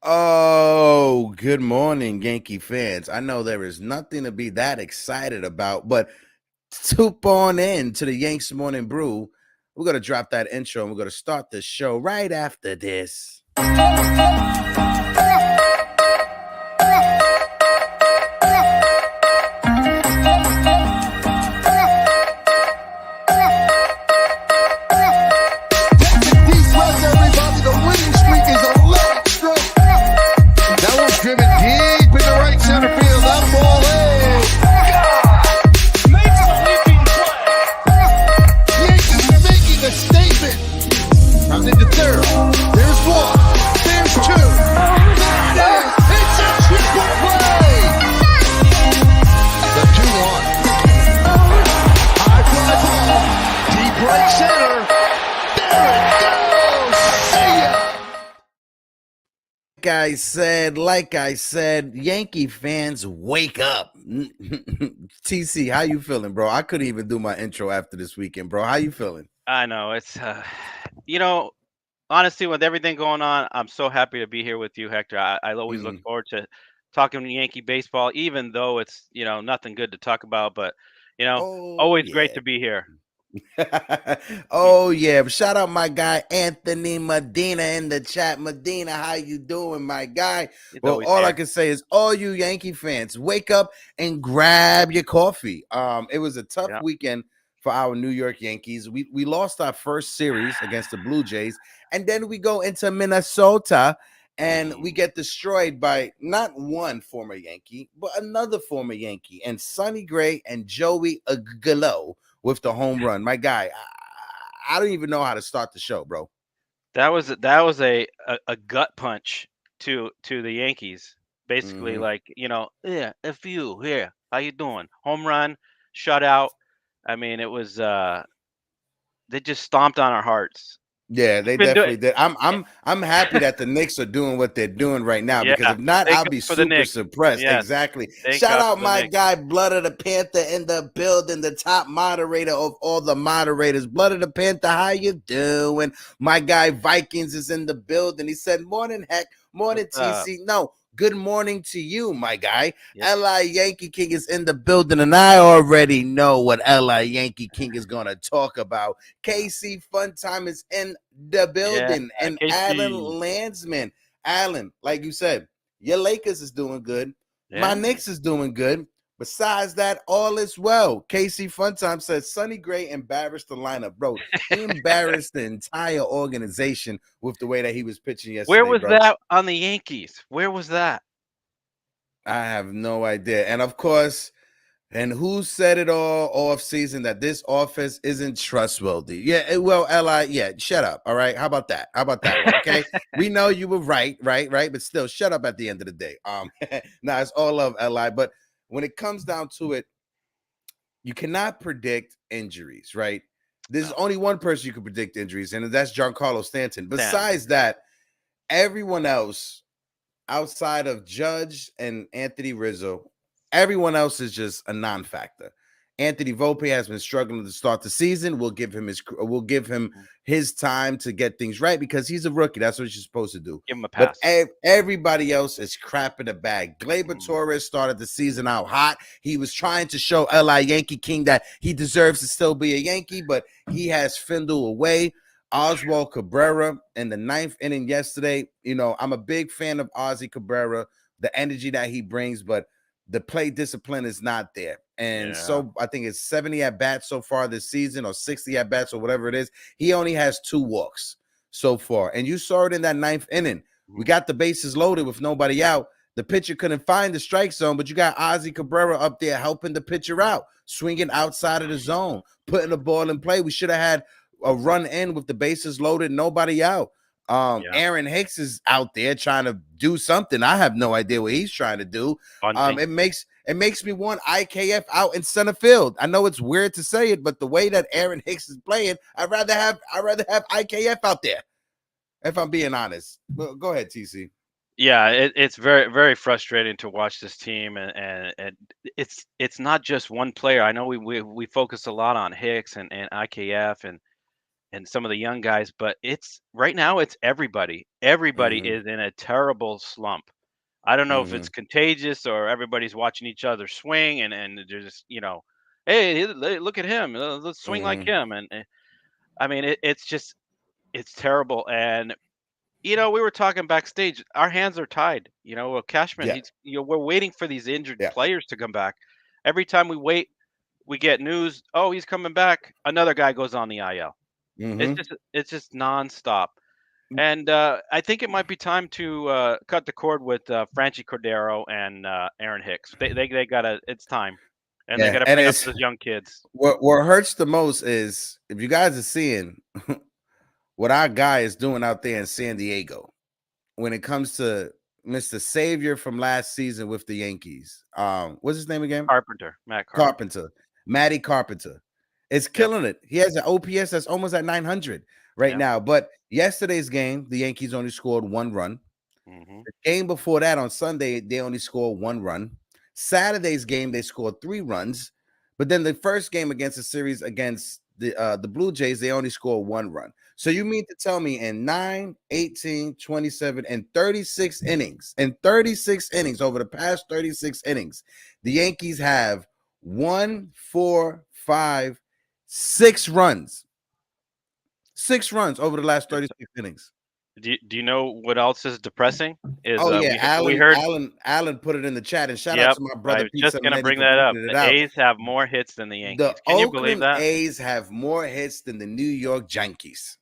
Oh, good morning, Yankee fans. I know there is nothing to be that excited about, but tune on in to the Yankees Morning Brew. We're going to drop that intro and we're going to start the show right after this. Like I said, Yankee fans, wake up. TC, how you feeling, bro? I couldn't even do my intro after this weekend, bro. How you feeling? I know it's, you know, honestly, with everything going on, I'm so happy to be here with you, Hector. I always look Mm. forward to talking Yankee baseball, even though it's nothing good to talk about. But you know, Oh, always great yeah. to be here. Oh yeah, shout out my guy Anthony Medina in the chat. Medina, how you doing, my guy? He's Well, always all I here. can say is all you Yankee fans, wake up and grab your coffee. It was a tough Yeah. weekend for our New York Yankees. We lost our first series against the Blue Jays, and then we go into Minnesota and we get destroyed by not one former Yankee, but another former Yankee, and Sonny Gray and Joey Gallo with the home run. My guy, I don't even know how to start the show, bro. That was a gut punch to the Yankees. Basically, Hmm. like yeah, if you here, how you doing? Home run, shutout. I mean, it was they just stomped on our hearts. Yeah, They've they been doing, definitely did. I'm happy that the Knicks are doing what they're doing right now because yeah. if not, Thank I'll God be for the super Knicks. suppressed. Yes, Exactly. thank Shout God out for the my Knicks. guy, Blood of the Panther in the building, the top moderator of all the moderators. Blood of the Panther, how you doing? My guy Vikings is in the building. He said, "Morning, Heck. Morning, What's up? TC." No, good morning to you, my guy. Yep. LI Yankee King is in the building, and I already know what LI Yankee King is gonna talk about. KC Funtime is in the Yeah, building, and Alan Casey. Landsman. Alan, like you said, your Lakers is doing good. My Yeah. Knicks is doing good. Besides that, all is well. Casey Funtime says Sonny Gray embarrassed the lineup, bro. He embarrassed the entire organization with the way that he was pitching Where yesterday, was bro. that on the Yankees? Where was that? I have no idea. And of course, and who said it all off season that this offense isn't trustworthy? Yeah, well, Li, yeah, shut up. All right, how about that? How about that one? Okay, we know you were right, but still, shut up at the end of the day. Now it's all of Li, but when it comes down to it, you cannot predict injuries, right? There's No, only one person you can predict injuries, and that's Giancarlo Stanton. Stanton. Besides that, everyone else outside of Judge and Anthony Rizzo, everyone else is just a non-factor. Anthony Volpe has been struggling to start the season. We'll give him Mhm. his time to get things right because he's a rookie. That's what you're supposed to do. Give him a But pass. everybody else is crap in the bag. Gleyber Mhm. Torres started the season out hot. He was trying to show LI Yankee King that he deserves to still be a Yankee, but he has Findle away. Oswald Cabrera in the ninth inning yesterday. You know, I'm a big fan of Ozzy Cabrera, the energy that he brings, but the play discipline is not there. And Yeah. so I think it's 70 at bats so far this season, or 60 at bats, or whatever it is. He only has 2 walks so far. And you saw it in that ninth inning. We Mhm. got the bases loaded with nobody out. The pitcher couldn't find the strike zone, but you got Ozzy Cabrera up there helping the pitcher out, swinging outside of the zone, putting the ball in play. We should have had a run in with the bases loaded, nobody out. Yeah. Aaron Hicks is out there trying to do something. I have no idea what he's trying to do. Bunting. It makes me want IKF out in center field. I know it's weird to say it, but the way that Aaron Hicks is playing, I'd rather have IKF out there. If I'm being honest, well, go ahead, TC. Yeah, it's very very frustrating to watch this team, and it's not just one player. I know we focus a lot on Hicks and IKF, and some of the young guys, but it's right now it's everybody. Everybody Mm-hmm. is in a terrible slump. I don't know if Mm-hmm. it's contagious or everybody's watching each other swing and they're just, hey, look at him. Let's swing like Mm-hmm. him. And I mean, it's just it's terrible. And we were talking backstage. Our hands are tied. Cashman, Yeah. we're waiting for these injured Yeah. players to come back. Every time we wait, we get news. Oh, he's coming back. Another guy goes on the IL. Mm-hmm. It's just nonstop. And I think it might be time to cut the cord with Franchi Cordero and Aaron Hicks. They gotta. It's time, and they Yeah. gotta And bring up it's those young kids. what hurts the most is if you guys are seeing what our guy is doing out there in San Diego when it comes to Mr. Savior from last season with the Yankees. What's his name again? Carpenter, Matt Carpenter. Carpenter, Matty Carpenter. It's Yep. killing it. He has an OPS that's almost at 900 right Yep. now. But yesterday's game, the Yankees only scored 1 run. Hmm. The game before that on Sunday, they only scored 1 run. Saturday's game, they scored 3 runs. But then the first game against the series against the Blue Jays, they only scored 1 run. So you mean to tell me in 9, 18, 27, and 36 innings over the past 36 innings, the Yankees have 1, 4, 5, 6 runs. 6 runs over the last 36 innings. Do you know what else is depressing? Is Oh yeah, we Alan, heard. Alan put it in the chat, and shout out Yep. to my I brother was Pizza just gonna Many bring for that up. pointing it The out. A's have more hits than the The Yankees. Can you believe Oakland that? A's have more hits than the New York Yankees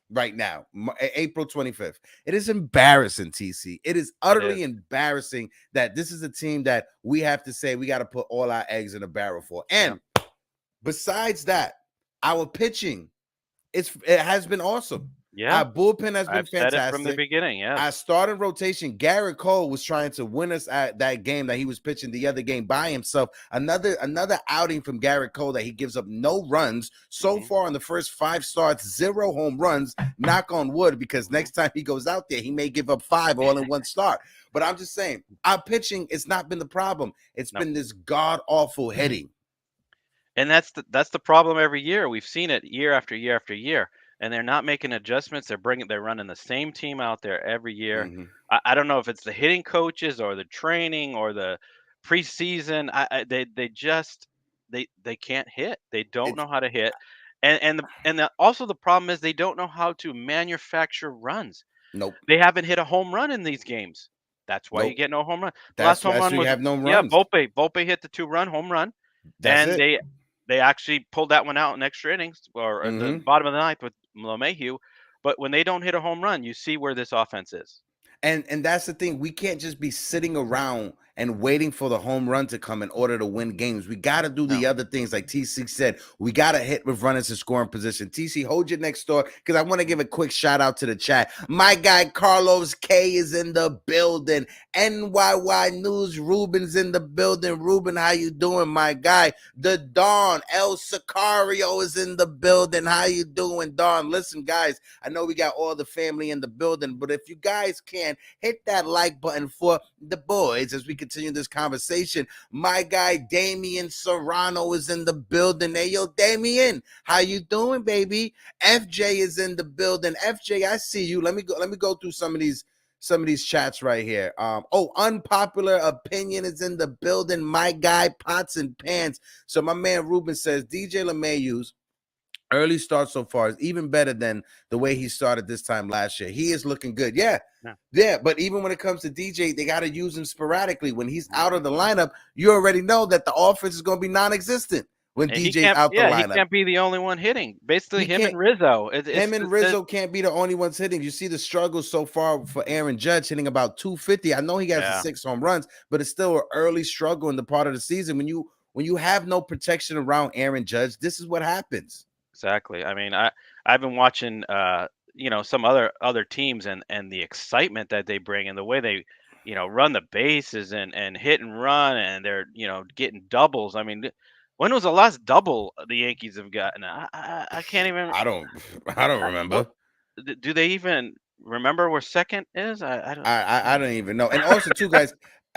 right now, April 25th. It is embarrassing, TC. It is It is. utterly embarrassing that this is a team that we have to say we got to put all our eggs in a barrel for. Yeah. And besides that, our pitching, it has been awesome. Yeah. Our bullpen has been I've said it from the fantastic. beginning. Yes. Our starting rotation, Garrett Cole was trying to win us at that game that he was pitching the other game by himself. Another outing from Garrett Cole that he gives up no runs. So Mhm. far in the first 5 starts, 0 home runs. Knock on wood, because next time he goes out there, he may give up 5 all in one start. But I'm just saying, our pitching, it's not been the problem. It's No. been this god-awful hitting. And that's the problem every year. We've seen it year after year after year, and they're not making adjustments. They're running the same team out there every year. Mhm. I don't know if it's the hitting coaches or the training or the preseason. They just they can't hit. They don't It's know how to hit, also the problem is they don't know how to manufacture runs. nope, They haven't hit a home run in these games. That's why you nope. get no home run. The last That's home that's run why you was, have no yeah, runs. Volpe hit the 2-run home run, That's and it. they actually pulled that one out in extra innings or at the Mhm. bottom of the ninth with LeMahieu. But when they don't hit a home run, you see where this offense is. And that's the thing. We can't just be sitting around and waiting for the home run to come in order to win games. We got to do No. the other things, like TC said. We got to hit with runners in scoring position. TC, hold your next door, because I want to give a quick shout out to the chat. My guy Carlos K is in the building. NYY News Ruben's in the building. Ruben, how you doing, my guy? The Dawn El Sicario is in the building. How you doing, Dawn? Listen, guys, I know we got all the family in the building, but if you guys can, hit that like button for the boys as we continue this conversation. My guy Damian Serrano is in the building. Hey, yo, Damian, how you doing, baby? FJ is in the building. FJ, I see you. Let me go through some of these chats right here. Unpopular opinion is in the building. My guy Pots and Pans. So my man Ruben says DJ LeMahieu's early start so far is even better than the way he started this time last year. He is looking good. Yeah. But even when it comes to DJ, they got to use him sporadically. When he's out of the lineup, you already know that the offense is going to be non-existent when And he DJ's can't. out the Yeah, he lineup. can't be the only one hitting. Basically, He him can't. and Rizzo. Him and Rizzo can't be the only ones hitting. You see the struggle so far for Aaron Judge, hitting about 250. I know he has the Yeah. 6 home runs, but it's still an early struggle in the part of the season. When you have no protection around Aaron Judge, this is what happens. Exactly. I mean, I've been watching some other teams and the excitement that they bring and the way they run the bases and hit and run and they're getting doubles. I mean, when was the last double the Yankees have gotten? I can't even. I don't What remember. do they even remember where second is? I don't. I don't even know. And also, too, guys,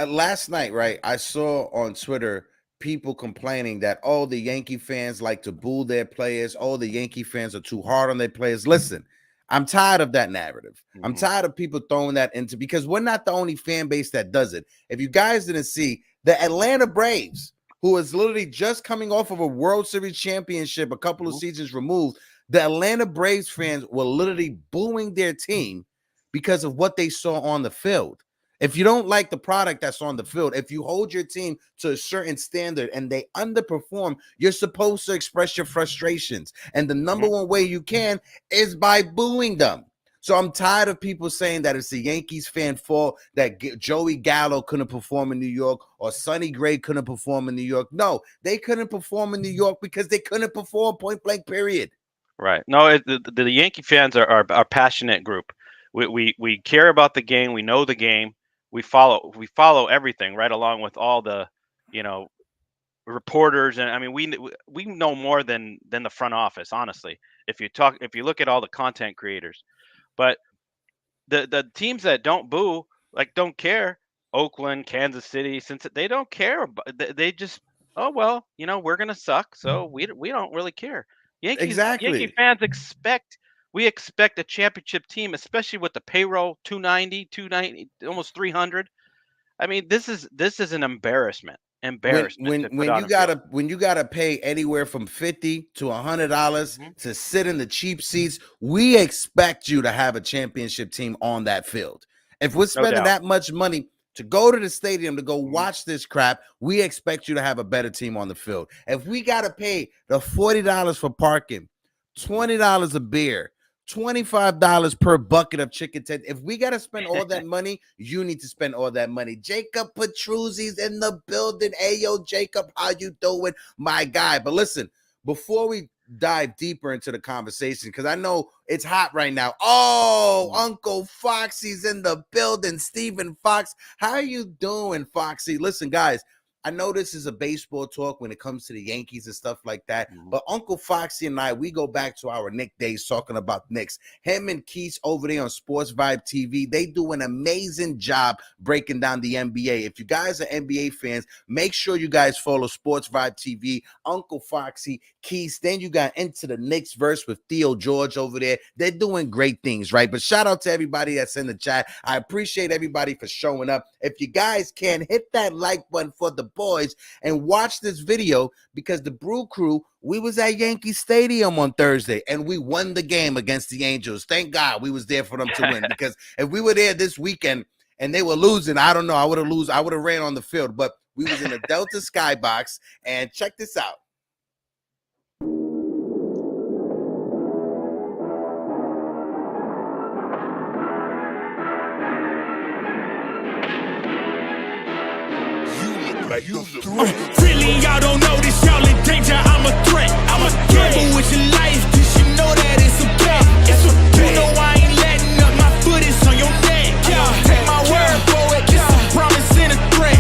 last night, right? I saw on Twitter people complaining that, oh, the Yankee fans like to boo their players, oh, the Yankee fans are too hard on their players. Listen, I'm tired of that narrative. I'm Mhm. tired of people throwing that into, because we're not the only fan base that does it. If you guys didn't see, the Atlanta Braves, who is literally just coming off of a World Series championship a couple of Mhm. seasons removed, the Atlanta Braves fans were literally booing their team because of what they saw on the field. If you don't like the product that's on the field, if you hold your team to a certain standard and they underperform, you're supposed to express your frustrations. And the number Mhm. one way you can is by booing them. So I'm tired of people saying that it's the Yankees fan fault that Joey Gallo couldn't perform in New York or Sonny Gray couldn't perform in New York. No, they couldn't perform in New York because they couldn't perform, point blank, period. Right. No, the Yankee fans are passionate group. We care about the game. We know the game. We follow everything right along with all the, you know, reporters, and I mean we know more than the front office, honestly. If you look at all the content creators, but the teams that don't boo, like, don't care, Oakland, Kansas City, since they don't care, they just, oh well, we're gonna suck, so we don't really care. Yankee Exactly. fans expect a championship team, especially with the payroll 290, almost 300. I mean, this is an when embarrassment when to put when on you a field. gotta when you gotta pay anywhere from $50 to $100 Hmm. to sit in the cheap seats, we expect you to have a championship team on that field. If we're No spending doubt. that much money to go to the stadium to go Hmm. watch this crap, we expect you to have a better team on the field. If we gotta pay the $40 for parking, Hmm. $20 a beer, $25 per bucket of chicken tender. If we got to spend all that money, you need to spend all that money. Jacob Petruzzi's in the building. Hey, yo, Jacob, how you doing, my guy? But listen, before we dive deeper into the conversation, because I know it's hot right now. Oh, Uncle Foxy's in the building. Stephen Fox, how you doing, Foxy? Listen, guys, I know this is a baseball talk when it comes to the Yankees and stuff like that, Hmm. but Uncle Foxy and I, we go back to our Nick days talking about Knicks. Him and Keith over there on Sports Vibe TV, they do an amazing job breaking down the NBA. If you guys are NBA fans, make sure you guys follow Sports Vibe TV, Uncle Foxy, Keith. Then you got Into the Knicks verse with Theo George over there. They're doing great things, right? But shout out to everybody that's in the chat. I appreciate everybody for showing up. If you guys can, hit that like button for the boys and watch this video, because the Brew Crew, we was at Yankee Stadium on Thursday and we won the game against the Angels. Thank God we was there for them to win, because if we were there this weekend and they were losing, I don't know, I would have ran on the field. But we was in a Delta Skybox, and check this out. Really, y'all don't know this, y'all in danger. I'm a threat. I'm a gamble with your life, cause you know that it's a bet. You know I ain't letting up, my foot is on your neck. Take my word for it, it's a promise and a threat.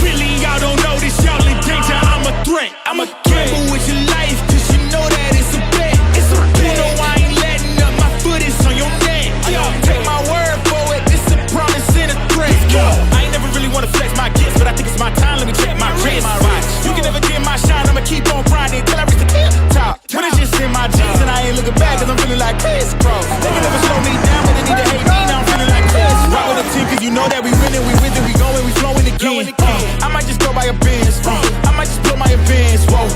Really, y'all don't know this, y'all in danger. I'm a threat. I'm a gamble with your life, cause you know that it's a bet. You know I ain't letting up, my foot is on your neck. Take my word for it, it's a promise and a threat. I ain't never really wanna flex my gifts, but I think it's my time. Let me check my wrist. You can never get my shine, I'ma keep on grinding till I reach the top. When it's just in my jeans and I ain't looking back, cause I'm feeling like Chris, bro. They can never slow me down, but they need to hate me, now I'm feeling like Chris. Rock with the team, cause you know that we winning, we with it, we going, we flowing again. I might just go by a Benz, I might just blow my advance, whoa.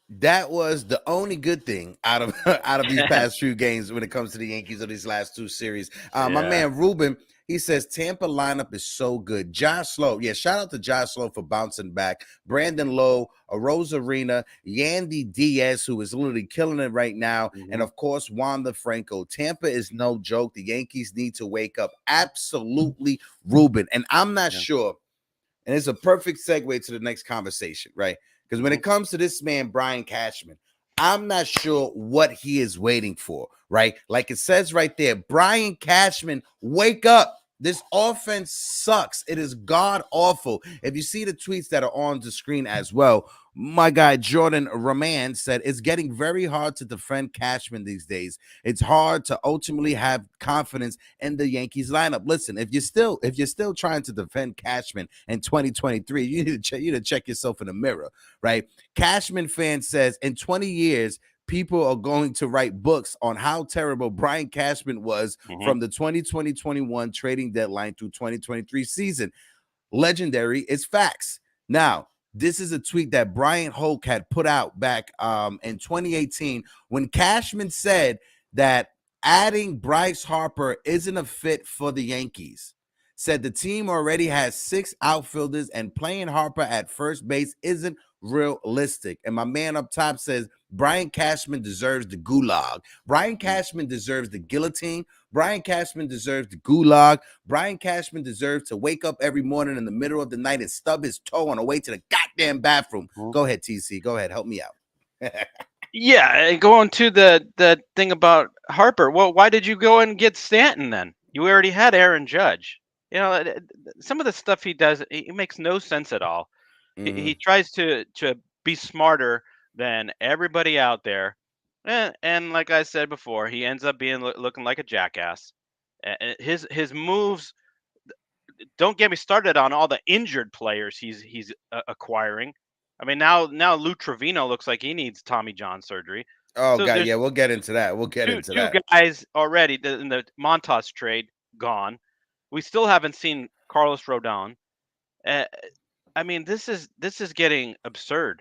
That was the only good thing out of out of these past few games when it comes to the Yankees of these last two series. My Yeah. man Ruben, he says Tampa lineup is so good. Josh Lowe, yeah, shout out to Josh Lowe for bouncing back. Brandon Lowe, Rosarina, Yandy Diaz, who is literally killing it right now, and Hmm. of course Wanda Franco. Tampa is no joke. The Yankees need to wake up. Absolutely, Ruben. And I'm not Yeah. sure, and it's a perfect segue to the next conversation, right? Because when Hmm. it comes to this man, Brian Cashman, I'm not sure what he is waiting for, right? Like it says right there, Brian Cashman, wake up. This offense sucks. It is god awful. If you see the tweets that are on the screen as well, my guy Jordan Raman said it's getting very hard to defend Cashman these days. It's hard to ultimately have confidence in the Yankees lineup. Listen, if you're still trying to defend Cashman in 2023, you need to check yourself in the mirror, right? Cashman fan says in 20 years, people are going to write books on how terrible Brian Cashman was from the 2020-21 trading deadline through 2023 season. Legendary is facts. Now, this is a tweet that Brian Hoke had put out back in 2018 when Cashman said that adding Bryce Harper isn't a fit for the Yankees. Said the team already has 6 outfielders and playing Harper at first base isn't realistic. And my man up top says Brian Cashman deserves the gulag. Brian Cashman deserves the guillotine. Brian Cashman deserves the gulag. Brian Cashman deserves to wake up every morning in the middle of the night and stub his toe on the way to the goddamn bathroom. Go ahead, TC. Go ahead. Help me out. Yeah, and going to the thing about Harper. Well, why did you go and get Stanton then? You already had Aaron Judge. You know, some of the stuff he does, it makes no sense at all. He tries to be smarter than everybody out there, and like I said before, he ends up being looking like a jackass. His moves. Don't get me started on all the injured players he's acquiring. I mean, now Lou Trevino looks like he needs Tommy John surgery. Oh, God, yeah, we'll get into that. Two guys already in the Montas trade gone. We still haven't seen Carlos Rodon. I mean, this is getting absurd.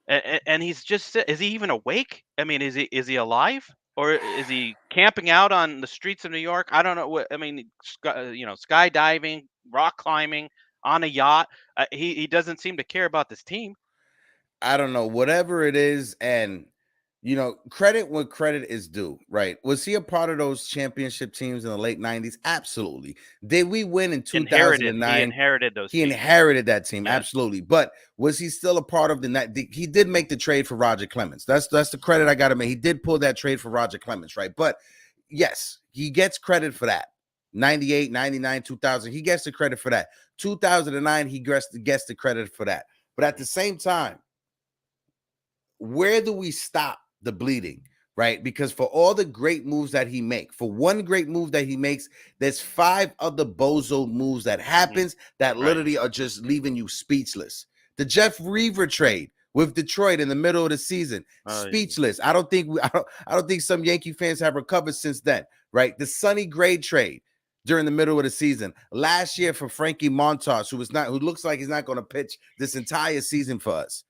And he's just, is he even awake? I mean, is he alive? Or is he camping out on the streets of New York? I don't know. What I mean, skydiving, rock climbing, on a yacht. He doesn't seem to care about this team. I don't know. Whatever it is, and credit when credit is due, right? Was he a part of those championship teams in the late 90s? Absolutely. Did we win in 2009? He inherited those. He inherited that team, yes. Absolutely. But was he still a part of he did make the trade for Roger Clemens. That's the credit I got to make. He did pull that trade for Roger Clemens, right? But yes, he gets credit for that. 98, 99, 2000, he gets the credit for that. 2009, he gets the credit for that. But at the same time, where do we stop the bleeding, right? Because for all the great moves that he makes, for one great move that he makes, there's 5 other bozo moves that happens that literally are just leaving you speechless. The Jeff Reaver trade with Detroit in the middle of the season, speechless. Yeah. I don't think some Yankee fans have recovered since then, right? The Sonny Gray trade during the middle of the season last year for Frankie Montas, who looks like he's not going to pitch this entire season for us.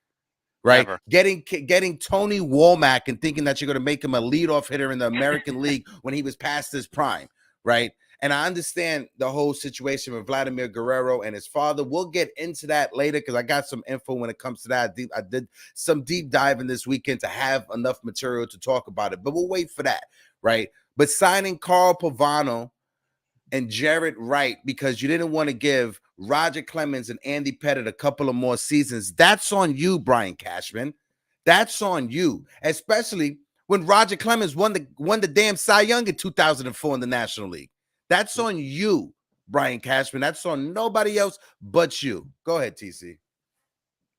Right, never. Getting Tony Womack and thinking that you're going to make him a leadoff hitter in the American League when he was past his prime, right? And I understand the whole situation with Vladimir Guerrero and his father. We'll get into that later because I got some info when it comes to that. I did some deep diving this weekend to have enough material to talk about it, but we'll wait for that, right? But signing Carl Pavano and Jared Wright because you didn't want to give Roger Clemens and Andy Pettitte a couple of more seasons. That's on you, Brian Cashman. That's on you, especially when Roger Clemens won the damn Cy Young in 2004 in the National League. That's on you, Brian Cashman. That's on nobody else but you. Go ahead, TC.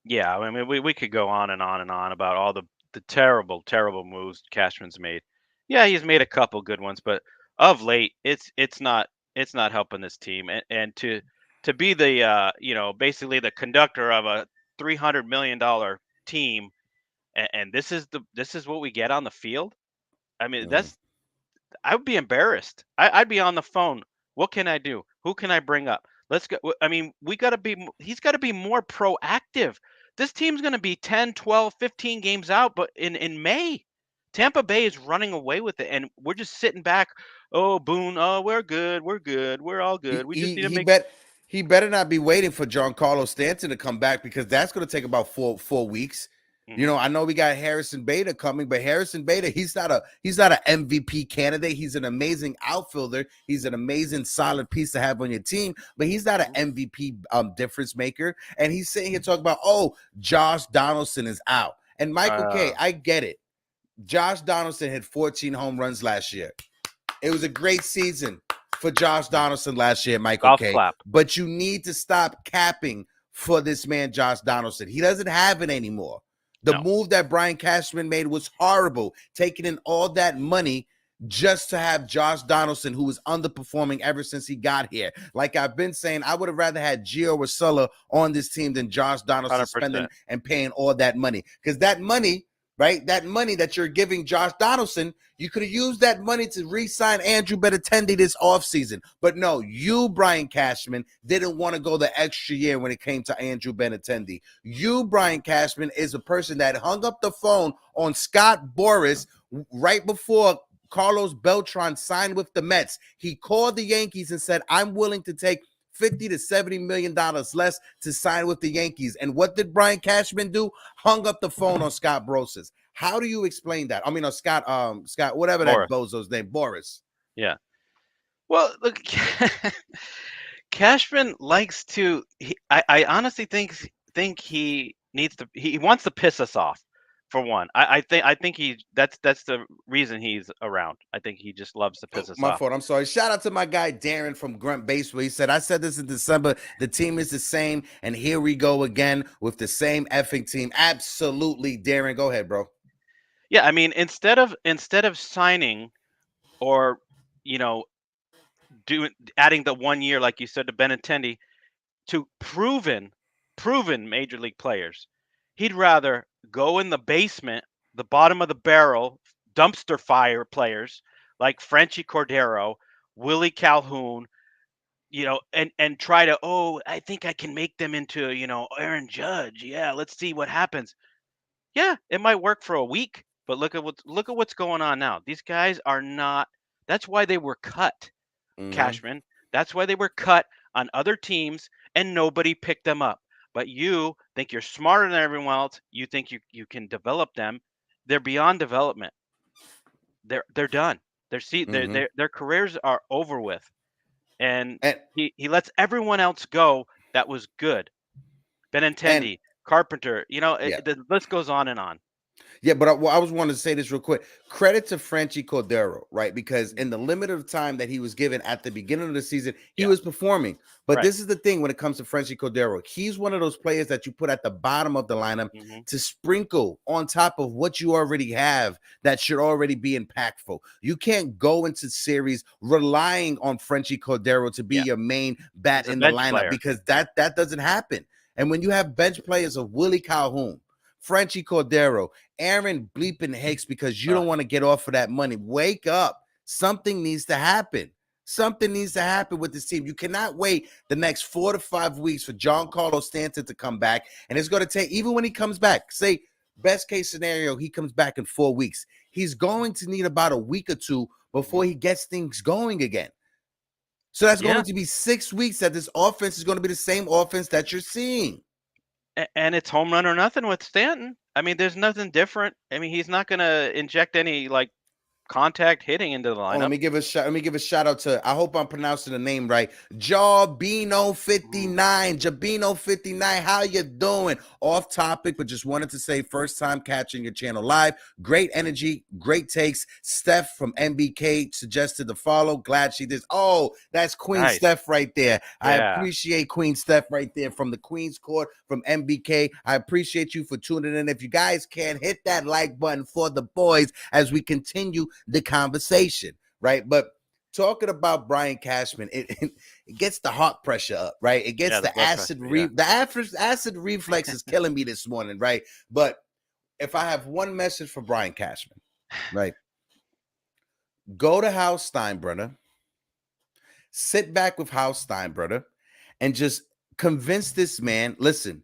Yeah, I mean, we could go on and on and on about all the terrible, terrible moves Cashman's made. Yeah, he's made a couple good ones, but of late, it's not helping this team. And to be the basically the conductor of a $300 million team, and this is what we get on the field. I mean, I would be embarrassed. I'd be on the phone. What can I do? Who can I bring up? Let's go. I mean, he's got to be more proactive. This team's going to be 10, 12, 15 games out, but in May, Tampa Bay is running away with it, and we're just sitting back. Oh, Boone. Oh, we're good. We're all good. We just need to make. He better not be waiting for Giancarlo Stanton to come back because that's going to take about four weeks. Mm-hmm. I know we got Harrison Bader coming, but Harrison Bader, he's not an MVP candidate. He's an amazing outfielder. He's an amazing solid piece to have on your team, but he's not an MVP difference maker. And he's sitting here talking about, Josh Donaldson is out. And Michael K, I get it. Josh Donaldson hit 14 home runs last year. It was a great season for Josh Donaldson last year, Michael Golf K. clap. But you need to stop capping for this man, Josh Donaldson. He doesn't have it anymore. The move that Brian Cashman made was horrible, taking in all that money just to have Josh Donaldson, who was underperforming ever since he got here. Like I've been saying, I would have rather had Gio Urshela on this team than Josh Donaldson 100%. spending and paying all that money. Because that money, right, that money that you're giving Josh Donaldson, you could have used that money to re-sign Andrew Benintendi this offseason. But no, you, Brian Cashman, didn't want to go the extra year when it came to Andrew Benintendi. You, Brian Cashman, is a person that hung up the phone on Scott Boras right before Carlos Beltran signed with the Mets. He called the Yankees and said, I'm willing to take $50 to $70 million less to sign with the Yankees. And what did Brian Cashman do? Hung up the phone on Scott Boras. How do you explain that? I mean, Scott, whatever Boras. that bozo's name, Boras. Yeah. Well, look, Cashman likes to. I honestly think he needs to. He wants to piss us off. For one, I think that's the reason he's around. I think he just loves to piss us My off. fault. I'm sorry. Shout out to my guy Darren from Grunt Baseball. He said, I said this in December. The team is the same, and here we go again with the same effing team. Absolutely, Darren. Go ahead, bro. Yeah, I mean, instead of signing or adding the 1 year, like you said, to Benintendi, to proven major league players, he'd rather go in the basement, the bottom of the barrel, dumpster fire players like Frenchie Cordero, Willie Calhoun, and try to, I think I can make them into, Aaron Judge. Yeah, let's see what happens. Yeah, it might work for a week, but look at what's going on now. These guys are not. That's why they were cut, Cashman. That's why they were cut on other teams, and nobody picked them up. But you think you're smarter than everyone else. You think you can develop them. They're beyond development. They're done. Their careers are over with, and he lets everyone else go that was good. Benintendi, Carpenter. The list goes on and on. Yeah, but I was wanting to say this real quick. Credit to Frenchie Cordero, right? Because in the limited time that he was given at the beginning of the season, he was performing. But this is the thing when it comes to Frenchie Cordero. He's one of those players that you put at the bottom of the lineup to sprinkle on top of what you already have that should already be impactful. You can't go into series relying on Frenchie Cordero to be your main bat in the lineup because that doesn't happen. And when you have bench players of Willie Calhoun, Frenchie Cordero, Aaron bleeping Hicks because you don't want to get off of that money. Wake up. Something needs to happen. Something needs to happen with this team. You cannot wait the next 4 to 5 weeks for Giancarlo Stanton to come back. And it's going to take, even when he comes back, say best case scenario, he comes back in 4 weeks. He's going to need about a week or two before he gets things going again. So that's going to be 6 weeks that this offense is going to be the same offense that you're seeing. And it's home run or nothing with Stanton. I mean, there's nothing different. I mean, he's not going to inject any contact hitting into the lineup. Let me give a shout out to, I hope I'm pronouncing the name right, Jabino59. Jabino59, how you doing? Off topic, but just wanted to say first time catching your channel live. Great energy, great takes. Steph from MBK suggested the follow. Glad she did. Oh, that's Queen Steph right there. Yeah. I appreciate Queen Steph right there from the Queen's Court from MBK. I appreciate you for tuning in. If you guys can't hit that like button for the boys as we continue the conversation, right? But talking about Brian Cashman, it gets the heart pressure up, right? It gets the acid acid reflex is killing me this morning, right? But if I have one message for Brian Cashman, right? Go to Hal Steinbrenner, sit back with Hal Steinbrenner, and just convince this man, listen,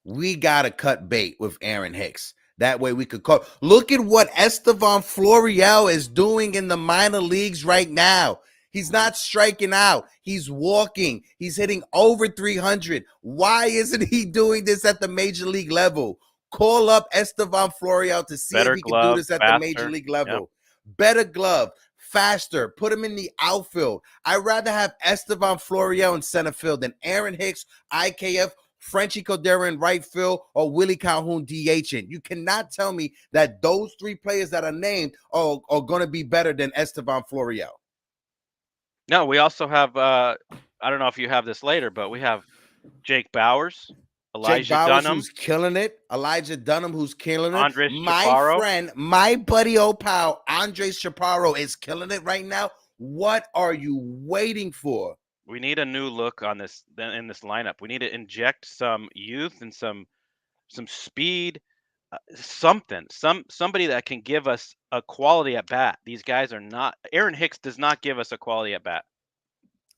we got to cut bait with Aaron Hicks. That way we could call. Look at what Estevan Florial is doing in the minor leagues right now. He's not striking out. He's walking. He's hitting over 300. Why isn't he doing this at the major league level? Call up Estevan Florial to see if he can do this at the major league level. Better glove, faster. Put him in the outfield. I'd rather have Estevan Florial in center field than Aaron Hicks, IKF, Frenchie Cordero in right field, or Willie Calhoun DHing. You cannot tell me that those three players that are named are going to be better than Estevan Florial. No, we also have. I don't know if you have this later, but we have Jake Bowers, Jake Elijah Bowers, Dunham, who's killing it. Elijah Dunham, who's killing it. Andres My Chaparro. friend, my buddy, old pal, Andres Chaparro is killing it right now. What are you waiting for? We need a new look on this in this lineup. We need to inject some youth and some speed, somebody that can give us a quality at bat. These guys are not. Aaron Hicks does not give us a quality at bat.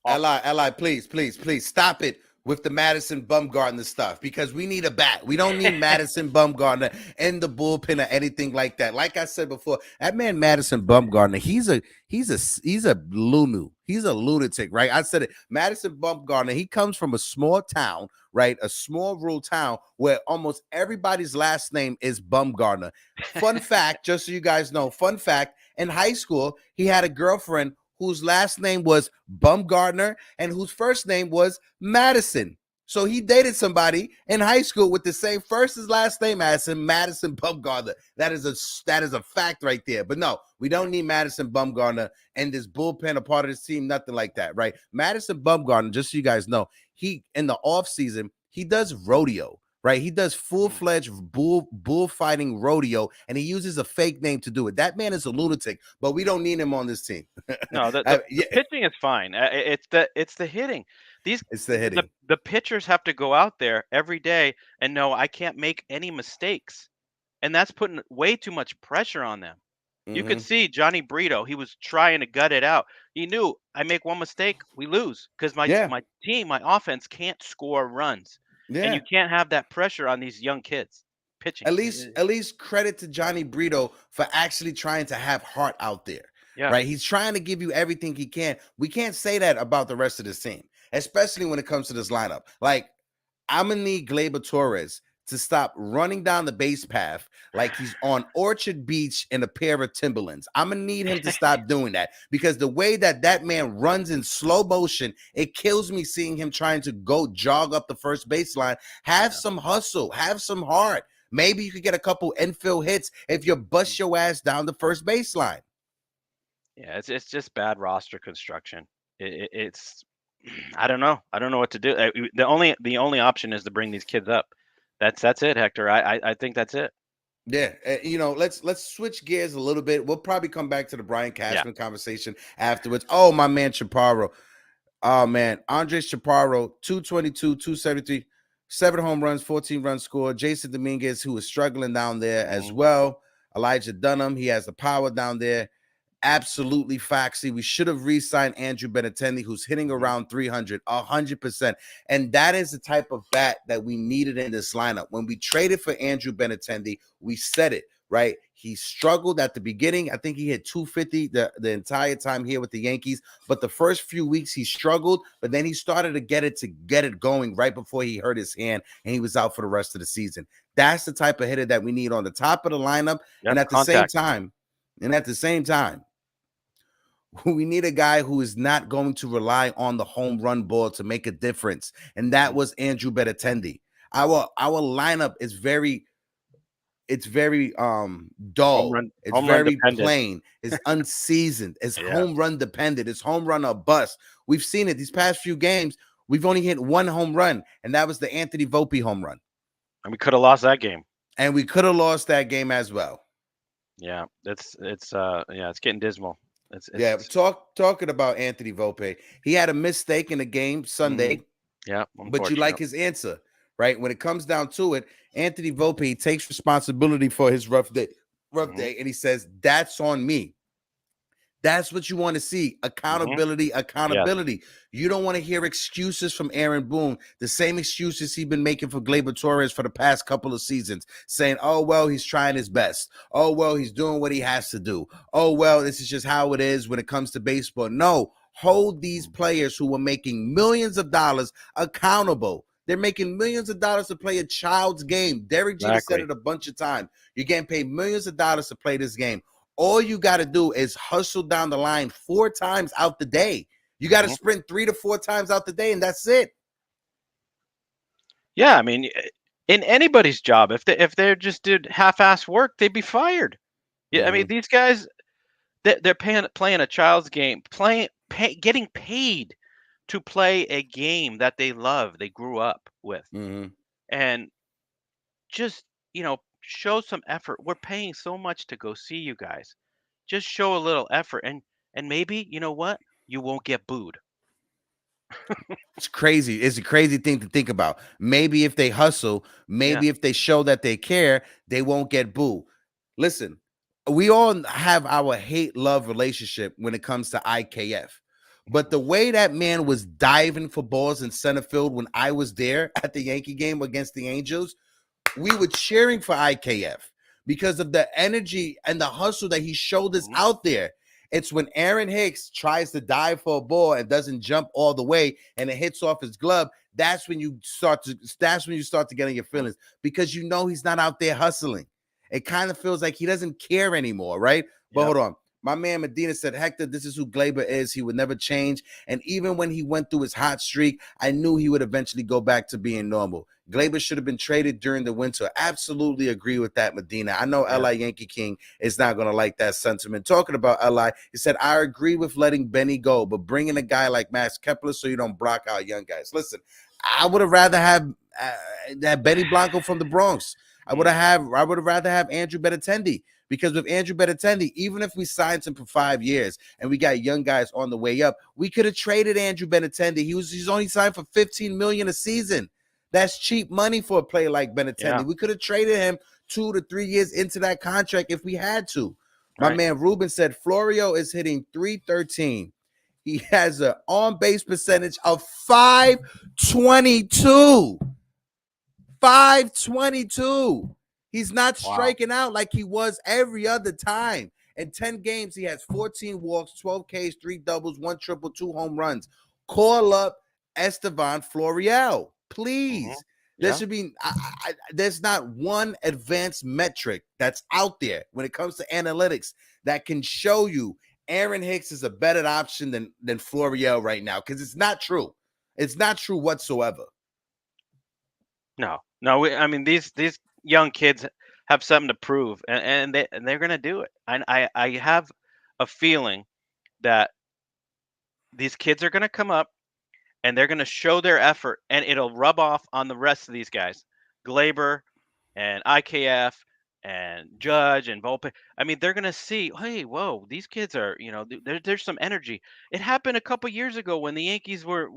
Li, please stop it with the Madison Bumgarner stuff, because we need a bat. We don't need Madison Bumgarner in the bullpen or anything like that. Like I said before, that man Madison Bumgarner, he's a loonu. He's a lunatic, right? I said it. Madison Bumgarner, he comes from a small town, right? A small rural town where almost everybody's last name is Bumgarner. Fun fact, just so you guys know, fun fact, in high school, he had a girlfriend whose last name was Bumgarner and whose first name was Madison. So he dated somebody in high school with the same first as last name as him, Madison Bumgarner. That is a fact right there. But no, we don't need Madison Bumgarner and this bullpen, a part of this team, nothing like that, right? Madison Bumgarner, just so you guys know, he in the offseason, he does rodeo. Right, he does full-fledged bullfighting rodeo, and he uses a fake name to do it. That man is a lunatic, but we don't need him on this team. No, the pitching is fine. It's the hitting. It's the hitting. The pitchers have to go out there every day and know I can't make any mistakes, and that's putting way too much pressure on them. You could see Johnny Brito. He was trying to gut it out. He knew I make one mistake, we lose, because my team, my offense can't score runs. Yeah. And you can't have that pressure on these young kids pitching. At least credit to Johnny Brito for actually trying to have heart out there. Yeah. Right. He's trying to give you everything he can. We can't say that about the rest of this team, especially when it comes to this lineup. Like, I'm going to need Gleyber Torres to stop running down the base path like he's on Orchard Beach in a pair of Timberlands. I'm going to need him to stop doing that, because the way that man runs in slow motion, it kills me seeing him trying to go jog up the first baseline. Have some hustle, have some heart. Maybe you could get a couple infield hits if you bust your ass down the first baseline. Yeah, it's just bad roster construction. It's I don't know what to do. The only option is to bring these kids up. That's it, Hector. I think that's it. Yeah, let's switch gears a little bit. We'll probably come back to the Brian Cashman conversation afterwards. Oh, my man Chaparro. Oh, man. Andres Chaparro, 222, 273, 7 home runs, 14 runs scored. Jason Dominguez, who is struggling down there as well. Elijah Dunham, he has the power down there. Absolutely foxy. We should have re-signed Andrew Benintendi, who's hitting around 300, 100%. And that is the type of bat that we needed in this lineup. When we traded for Andrew Benintendi, we said it, right? He struggled at the beginning. I think he hit 250 the entire time here with the Yankees. But the first few weeks he struggled, but then he started to get it going right before he hurt his hand, and he was out for the rest of the season. That's the type of hitter that we need on the top of the lineup. And at the same time, we need a guy who is not going to rely on the home run ball to make a difference. And that was Andrew Benintendi. Our lineup is very dull. It's very plain. It's unseasoned. It's home run dependent. It's home run or bust. We've seen it these past few games. We've only hit one home run, and that was the Anthony Volpe home run. And we could have lost that game. And we could have lost that game as well. Yeah, it's getting dismal. Talking about Anthony Volpe, he had a mistake in the game Sunday. Yeah, but you like his answer, right? When it comes down to it, Anthony Volpe takes responsibility for his rough day, and he says, "That's on me." That's what you want to see. Accountability. Yeah. You don't want to hear excuses from Aaron Boone, the same excuses he's been making for Gleyber Torres for the past couple of seasons, saying, oh, well, he's trying his best. Oh, well, he's doing what he has to do. Oh, well, this is just how it is when it comes to baseball. No, hold these players who are making millions of dollars accountable. They're making millions of dollars to play a child's game. Derek Jeter said it a bunch of times. You're getting paid millions of dollars to play this game. All you got to do is hustle down the line 4 times out the day. You got to sprint 3 to 4 times out the day, and that's it. Yeah, I mean, in anybody's job, if they just did half-assed work, they'd be fired. Yeah, I mean, these guys, they're playing a child's game, getting paid to play a game that they love, they grew up with, Mm-hmm. and just, show some effort. We're paying so much to go see you guys. Just show a little effort, and maybe, you know what? You won't get booed. It's crazy. It's a crazy thing to think about. Maybe if they hustle, Yeah. maybe if they show that they care, they won't get booed. Listen, we all have our hate-love relationship when it comes to IKF. But the way that man was diving for balls in center field when I was there at the Yankee game against the Angels, we were cheering for IKF because of the energy and the hustle that he showed us Mhm. out there. It's when Aaron Hicks tries to dive for a ball and doesn't jump all the way and it hits off his glove. That's when you start to get in your feelings because you know he's not out there hustling. It kind of feels like he doesn't care anymore, right? But Yep. hold on. My man Medina said, Hector, this is who Glaber is. He would never change. And even when he went through his hot streak, I knew he would eventually go back to being normal. Glaber should have been traded during the winter. Absolutely agree with that, Medina. I know Yeah. LI Yankee King is not going to like that sentiment. Talking about LI, he said, I agree with letting Benny go, but bringing a guy like Max Kepler so you don't block out young guys. Listen, I would have rather have that Benny Blanco from the Bronx. I would have rather have Andrew Benintendi. Because with Andrew Benintendi, even if we signed him for 5 years and we got young guys on the way up, we could have traded Andrew Benintendi. He's only signed for $15 million a season. That's cheap money for a player like Benintendi. Yeah. We could have traded him 2 to 3 years into that contract if we had to. My Right. man Ruben said Florio is hitting .313. He has an on-base percentage of 522. 522. He's not striking out like he was every other time. In 10 games, he has 14 walks, 12 Ks, 3 doubles, 1 triple, 2 home runs. Call up Estevan Florial, please. There Yeah. should be, there's not one advanced metric that's out there when it comes to analytics that can show you Aaron Hicks is a better option than Florial right now, because it's not true. It's not true whatsoever. No. I mean, these young kids have something to prove, and they're gonna do it. I have a feeling that these kids are gonna come up and they're gonna show their effort, and it'll rub off on the rest of these guys, Glaber and IKF and Judge and Volpe. I mean, they're gonna see, hey, whoa, these kids are, there's some energy. It happened a couple years ago when the Yankees were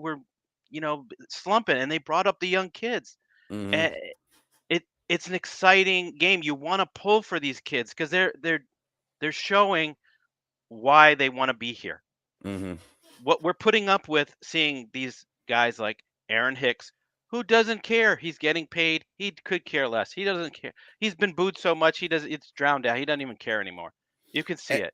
slumping, and they brought up the young kids. Mm-hmm. And it's an exciting game. You want to pull for these kids because they're showing why they want to be here. Mm-hmm. What we're putting up with seeing these guys like Aaron Hicks, who doesn't care. He's getting paid. He could care less. He doesn't care. He's been booed so much it's drowned out. He doesn't even care anymore. You can see it.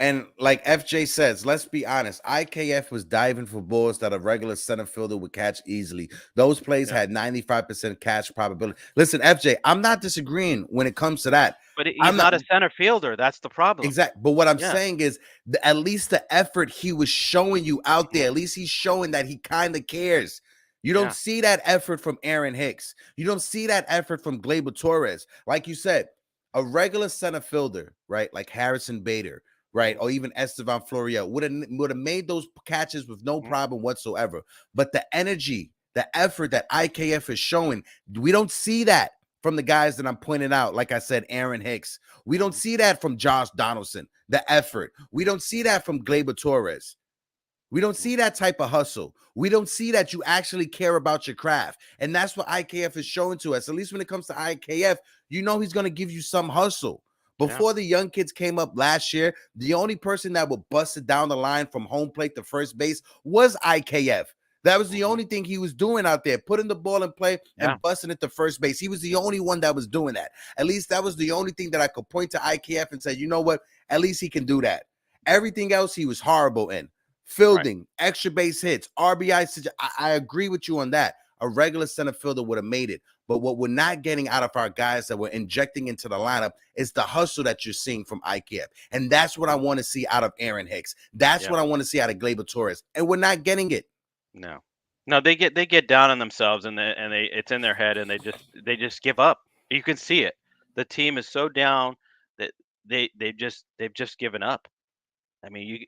And like FJ says, let's be honest, IKF was diving for balls that a regular center fielder would catch easily. Those plays had 95% catch probability. Listen, FJ, I'm not disagreeing when it comes to that. But he's I'm not a center fielder. That's the problem. Exactly. But what I'm Yeah. saying is at least the effort he was showing you out there, at least he's showing that he kind of cares. You don't see that effort from Aaron Hicks. You don't see that effort from Gleyber Torres. Like you said, a regular center fielder, right? Like Harrison Bader, right? Or even Estevan Florial would have made those catches with no problem whatsoever. But the energy, the effort that IKF is showing, we don't see that from the guys that I'm pointing out. Like I said, Aaron Hicks. We don't see that from Josh Donaldson, the effort. We don't see that from Gleyber Torres. We don't see that type of hustle. We don't see that you actually care about your craft. And that's what IKF is showing to us. At least when it comes to IKF, you know he's going to give you some hustle. Before the young kids came up last year, the only person that would bust it down the line from home plate to first base was IKF. That was the only thing he was doing out there, putting the ball in play and busting it to first base. He was the only one that was doing that. At least that was the only thing that I could point to IKF and say, you know what? At least he can do that. Everything else he was horrible in. Fielding, extra base hits, RBI. I agree with you on that. A regular center fielder would have made it. But what we're not getting out of our guys that we're injecting into the lineup is the hustle that you're seeing from IKF. And that's what I want to see out of Aaron Hicks. That's what I want to see out of Gleyber Torres. And we're not getting it. No, they get down on themselves, and it's in their head, and they just give up. You can see it. The team is so down that they've just given up. I mean,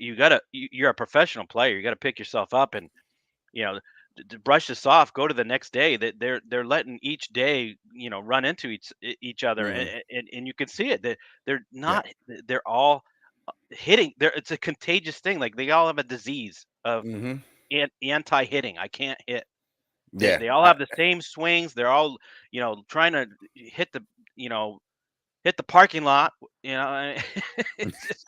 you're a professional player. You got to pick yourself up and, you know, to brush this off. Go to the next day. That they're letting each day, run into each other, Mhm. and you can see it. They're Yeah. not. They're all hitting. It's a contagious thing. Like they all have a disease of Mhm. anti-hitting. I can't hit. They Yeah. they all have the same swings. They're all, trying to hit the, you know, hit the parking lot. It's just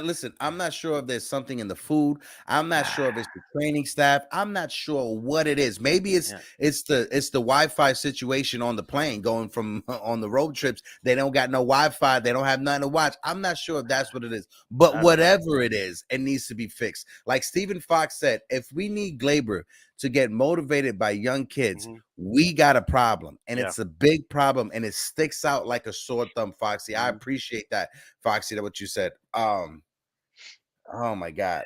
Listen, I'm not sure if there's something in the food. I'm not sure if it's the training staff. I'm not sure what it is. Maybe it's yeah, it's the Wi-Fi situation on the plane going from on the road trips. They don't got no Wi-Fi. They don't have nothing to watch. I'm not sure if that's what it is. But I don't know. whatever it is, it needs to be fixed. Like Stephen Fox said, if we need Glaber to get motivated by young kids, Hmm. we got a problem, and Yeah. it's a big problem, and it sticks out like a sore thumb, Foxy. I Hmm. appreciate that, Foxy, that what you said. Oh my God.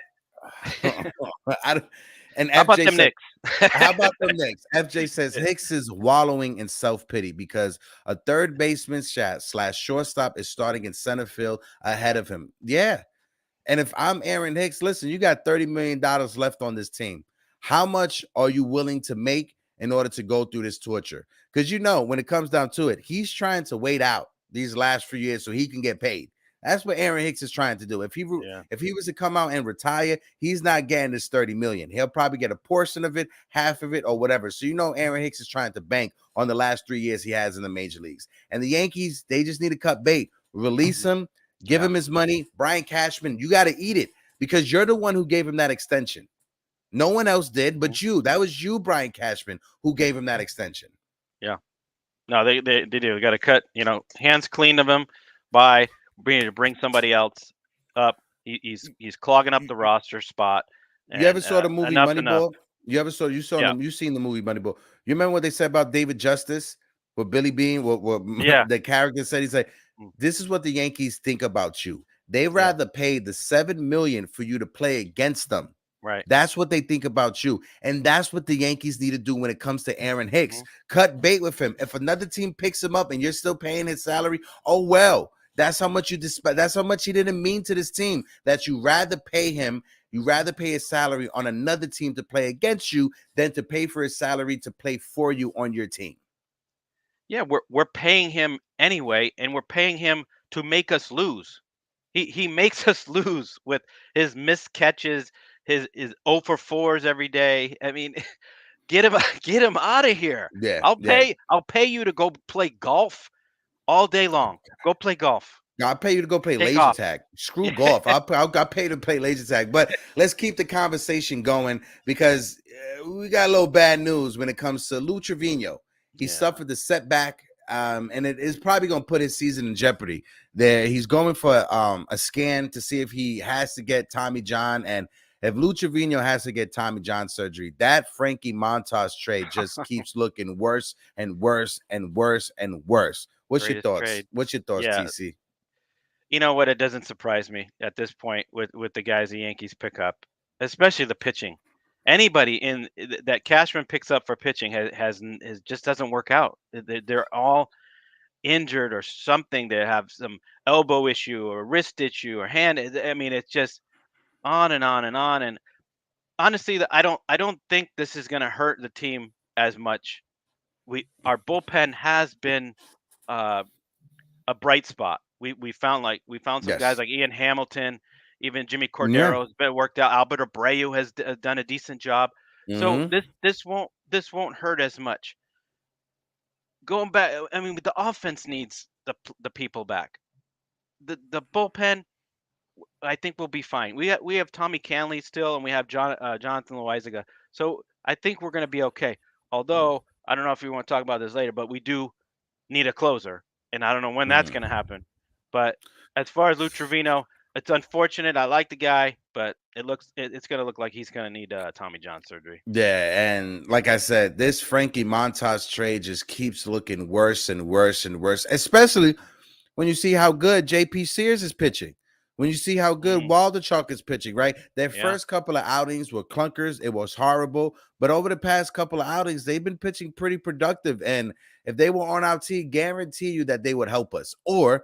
I don't- and How about FJ them said, Knicks? how about the next? FJ says Hicks is wallowing in self-pity because a third baseman slash shortstop is starting in center field ahead of him. Yeah. And if I'm Aaron Hicks, listen, you got $30 million left on this team. How much are you willing to make in order to go through this torture? Because when it comes down to it, he's trying to wait out these last few years so he can get paid. That's what Aaron Hicks is trying to do. Yeah. If he was to come out and retire, he's not getting this 30 million. He'll probably get a portion of it, half of it, or whatever. So Aaron Hicks is trying to bank on the last 3 years he has in the major leagues. And the Yankees, they just need to cut bait, release him. Give Yeah. him his money. Brian Cashman, you got to eat it because you're the one who gave him that extension. No one else did Mhm. but you. That was you, Brian Cashman, who gave him that extension. Yeah. No, they do. Got to cut, hands clean of him by bring somebody else up. He's clogging up the roster spot, You ever and saw the movie enough's enough. Moneyball? Yeah. You seen the movie Moneyball. You remember what they said about David Justice? What Billy Bean, what Yeah. the character said? He said, Mm. this is what the Yankees think about you. They Yeah. rather pay the $7 million for you to play against them. Right. That's what they think about you. And that's what the Yankees need to do when it comes to Aaron Hicks. Mhm. Cut bait with him. If another team picks him up and you're still paying his salary, oh well. That's how much you despise. That's how much he didn't mean to this team. That you rather pay him, you rather pay his salary on another team to play against you than to pay for his salary to play for you on your team. Yeah, we're paying him anyway, and we're paying him to make us lose. He makes us lose with his missed catches, his 0 for 4s every day. I mean, get him get him out of here. Yeah, I'll yeah. pay you to go play golf all day long. Go play golf. I'll pay you to go play Take laser off. tag. Screw golf. I'll pay to play laser tag. But let's keep the conversation going because we got a little bad news when it comes to Lou Trevino. He Yeah. suffered the setback, and it is probably going to put his season in jeopardy. There, he's going for a scan to see if he has to get Tommy John, and if Lou Trevino has to get Tommy John surgery, that Frankie Montas trade just keeps looking worse and worse and worse and worse. What's your Greatest thoughts? trade. What's your thoughts, Yeah. TC? You know what? It doesn't surprise me at this point with the guys the Yankees pick up, especially the pitching. Anybody that Cashman picks up for pitching has just doesn't work out. They're all injured or something. They have some elbow issue or wrist issue or hand. I mean, it's just on and on and on. And honestly, I don't think this is going to hurt the team as much. Our bullpen has been uh, a bright spot. We found some guys Yes. like Ian Hamilton, even Jimmy Yeah. Cordero has been worked out. Albert Abreu has done a decent job. So Mhm. this won't hurt as much. Going back, I mean, the offense needs the people back. The bullpen, I think we'll be fine. We have Tommy Canley still, and we have Jonathan Loizaga. So I think we're going to be okay. Although I don't know if we want to talk about this later, but we do need a closer, and I don't know when that's going to happen. But as far as Lou Trevino, it's unfortunate. I like the guy, but it's going to look like he's going to need Tommy John surgery. Yeah, and like I said, this Frankie Montas trade just keeps looking worse and worse and worse, especially when you see how good JP Sears is pitching. When you see how good Waldichuk is pitching, right? Their Yeah. first couple of outings were clunkers. It was horrible. But over the past couple of outings, they've been pitching pretty productive. And if they were on our team, guarantee you that they would help us. Or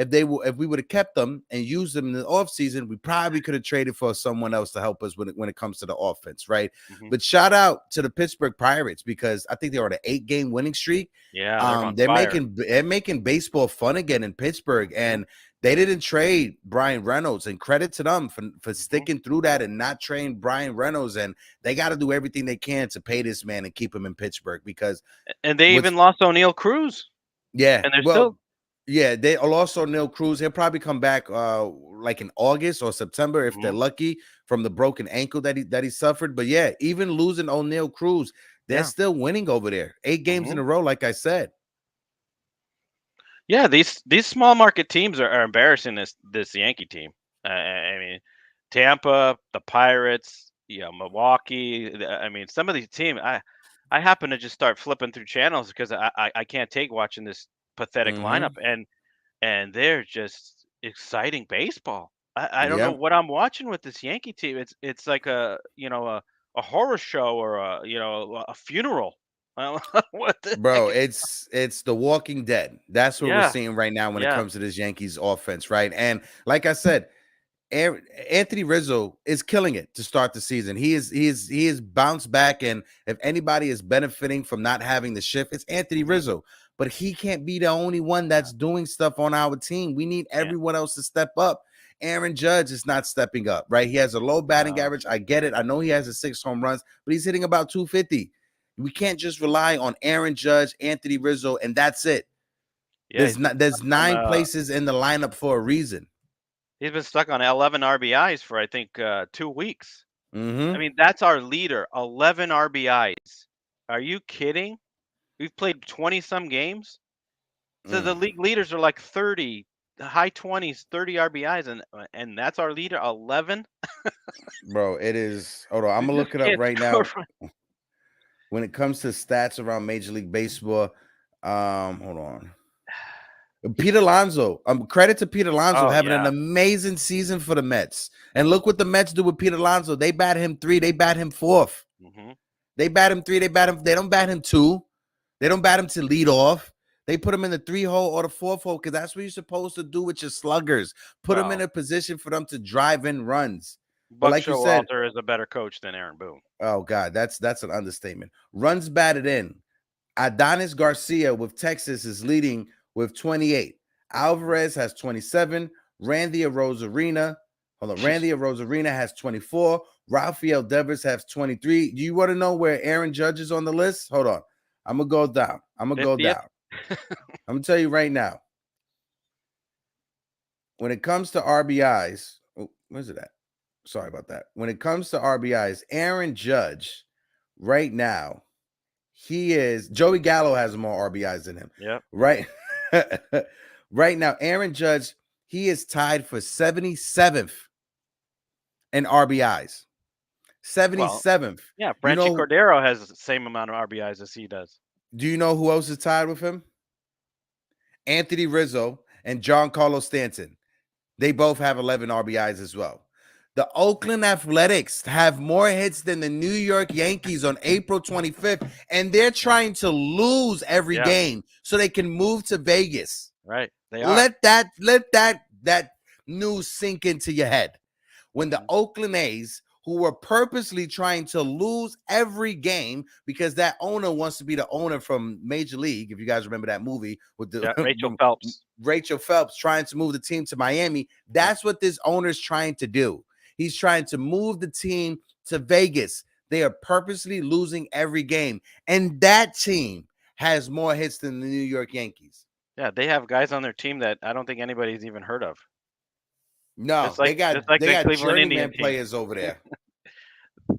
if we would have kept them and used them in the offseason, we probably could have traded for someone else to help us when it comes to the offense, right? Mhm. But shout out to the Pittsburgh Pirates, because I think they were on an 8-game winning streak. Yeah, they're on They're fire. making baseball fun again in Pittsburgh, and they didn't trade Brian Reynolds, and credit to them for sticking through that and not trading Brian Reynolds. And they got to do everything they can to pay this man and keep him in Pittsburgh, because And they even lost O'Neal Cruz. yeah, And they're well, still. yeah, they also Neil Cruz. He'll probably come back like in August or September if they're lucky, from the broken ankle that he suffered. But yeah, even losing O'Neal Cruz, they're still winning over there. 8 games in a row, like I said. Yeah, these small market teams are embarrassing this Yankee team. I mean, Tampa, the Pirates, Milwaukee. I mean, some of these teams. I happen to just start flipping through channels because I can't take watching this pathetic lineup, and they're just exciting baseball. I don't know what I'm watching with this Yankee team. It's like a horror show or a funeral. I don't know what the Bro, heck it's The Walking Dead. That's what we're seeing right now when it comes to this Yankees offense, right? And like I said, Anthony Rizzo is killing it to start the season. He is bounced back, and if anybody is benefiting from not having the shift, it's Anthony Rizzo. But he can't be the only one that's doing stuff on our team. We need everyone else to step up. Aaron Judge is not stepping up, right? He has a low batting average. I get it. I know he has 6 home runs, but he's hitting about 250. We can't just rely on Aaron Judge, Anthony Rizzo, and that's it. Yeah, there's 9 places in the lineup for a reason. He's been stuck on 11 RBIs for, I think, 2 weeks. I mean, that's our leader, 11 RBIs. Are you kidding? We've played 20-some games. So the league leaders are like 30, high 20s, 30 RBIs, and that's our leader, 11? Bro, it is. Hold on, I'm going to look it up right now. When it comes to stats around Major League Baseball, hold on. Pete Alonso, credit to Pete Alonso having an amazing season for the Mets. And look what the Mets do with Pete Alonso. They bat him 3, they bat him 4th. They bat him 3, they don't bat him 2. They don't bat him to lead off. They put him in the 3-hole or the 4th-hole, because that's what you're supposed to do with your sluggers. Put them in a position for them to drive in runs. Buck like Showalter is a better coach than Aaron Boone. Oh God, that's an understatement. Runs batted in. Adonis Garcia with Texas is leading with 28. Alvarez has 27. Randy Arozarena has 24. Rafael Devers has 23. Do you want to know where Aaron Judge is on the list? Hold on. I'm going to go down. I'm going to tell you right now. When it comes to RBIs, where's it at? Sorry about that. When it comes to RBIs, Aaron Judge right now, Joey Gallo has more RBIs than him. Yeah. Right. Right now, Aaron Judge, he is tied for 77th in RBIs. 77th. Yeah, Franchi Cordero has the same amount of RBIs as he does. Do you know who else is tied with him? Anthony Rizzo and Giancarlo Stanton. They both have 11 RBIs as well. The Oakland Athletics have more hits than the New York Yankees on April 25th, and they're trying to lose every game so they can move to Vegas. Right. They are. Let that news sink into your head. When the Oakland A's, who were purposely trying to lose every game because that owner wants to be the owner from Major League, if you guys remember that movie with the Rachel Phelps trying to move the team to Miami, that's what this owner's trying to do. He's trying to move the team to Vegas. They are purposely losing every game. And that team has more hits than the New York Yankees. Yeah, they have guys on their team that I don't think anybody's even heard of. No, they got journeyman players over there.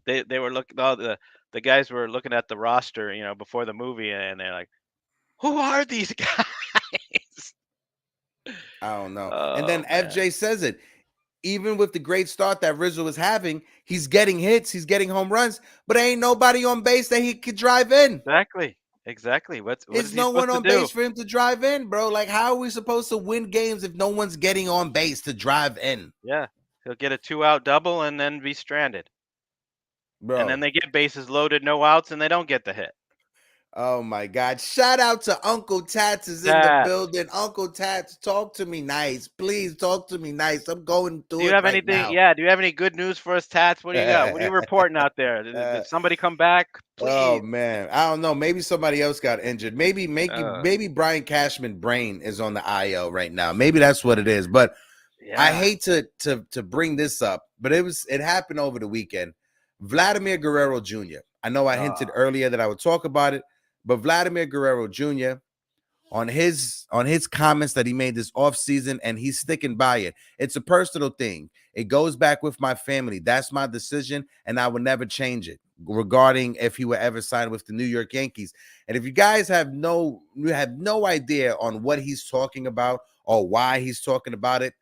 They were looking, the guys were looking at the roster, before the movie, and they're like, who are these guys? I don't know. And then FJ says it. Even with the great start that Rizzo is having, he's getting hits, he's getting home runs, but ain't nobody on base that he could drive in. Exactly. There's no one on base for him to drive in, bro. Like, how are we supposed to win games if no one's getting on base to drive in? Yeah, he'll get a 2-out double and then be stranded. Bro. And then they get bases loaded, no outs, and they don't get the hit. Oh my God. Shout out to Uncle Tats is in the Tats. building. Uncle Tats, talk to me nice. Please talk to me nice. I'm going Do through you it have right anything? now. Yeah. Do you have any good news for us, Tats? What do you got? What are you reporting out there? Did somebody come back? Oh Please. man. I don't know. Maybe somebody else got injured. Maybe Uh, Brian Cashman brain is on the IL right now. Maybe that's what it is. But I yeah. hate to bring this up, but it happened over the weekend. Vladimir Guerrero Jr. I know I hinted earlier that I would talk about it, but Vladimir Guerrero Jr. on his comments that he made this offseason, and he's sticking by it. It's a personal thing. It goes back with my family. That's my decision, and I would never change it regarding if he were ever signed with the New York Yankees. And if you guys have no idea on what he's talking about or why he's talking about it,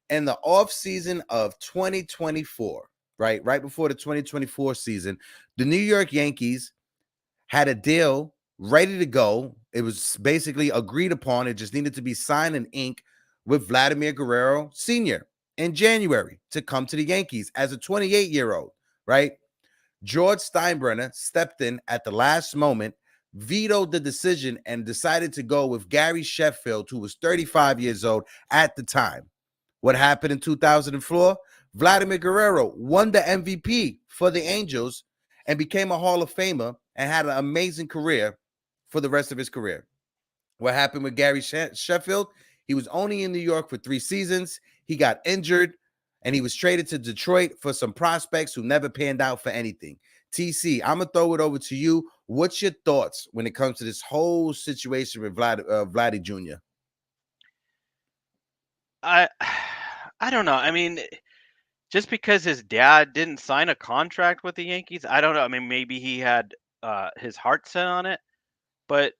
in the offseason of 2024, right before the 2024 season, the New York Yankees had a deal ready to go. It was basically agreed upon. It just needed to be signed in ink with Vladimir Guerrero Sr. in January to come to the Yankees as a 28-year-old, right? George Steinbrenner stepped in at the last moment, vetoed the decision, and decided to go with Gary Sheffield, who was 35 years old at the time. What happened in 2004? Vladimir Guerrero won the MVP for the Angels and became a Hall of Famer and had an amazing career for the rest of his career. What happened with Gary Sheffield? He was only in New York for 3 seasons. He got injured, and he was traded to Detroit for some prospects who never panned out for anything. TC, I'm going to throw it over to you. What's your thoughts when it comes to this whole situation with Vladdy Jr.? I don't know. I mean, just because his dad didn't sign a contract with the Yankees, I don't know. I mean, maybe he had his heart set on it, but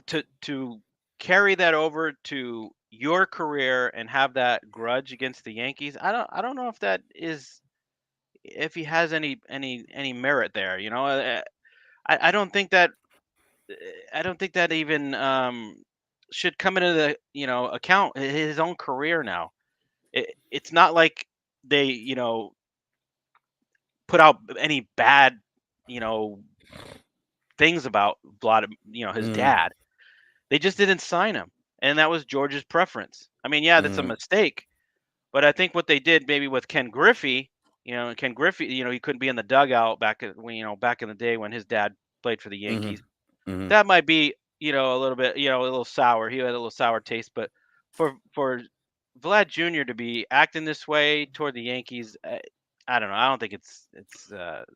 to carry that over to your career and have that grudge against the Yankees, I don't know if that is if he has any merit there. You know, I don't think that I don't think that even should come into the account his own career now. It's not like they put out any bad you know things about his dad. They just didn't sign him, and that was George's preference. I mean, yeah, that's a mistake, but I think what they did maybe with Ken Griffey, Ken Griffey, he couldn't be in the dugout back back in the day when his dad played for the Yankees. That might be a little bit a little sour. He had a little sour taste, but for Vlad Jr. to be acting this way toward the Yankees, I don't know. I don't think it's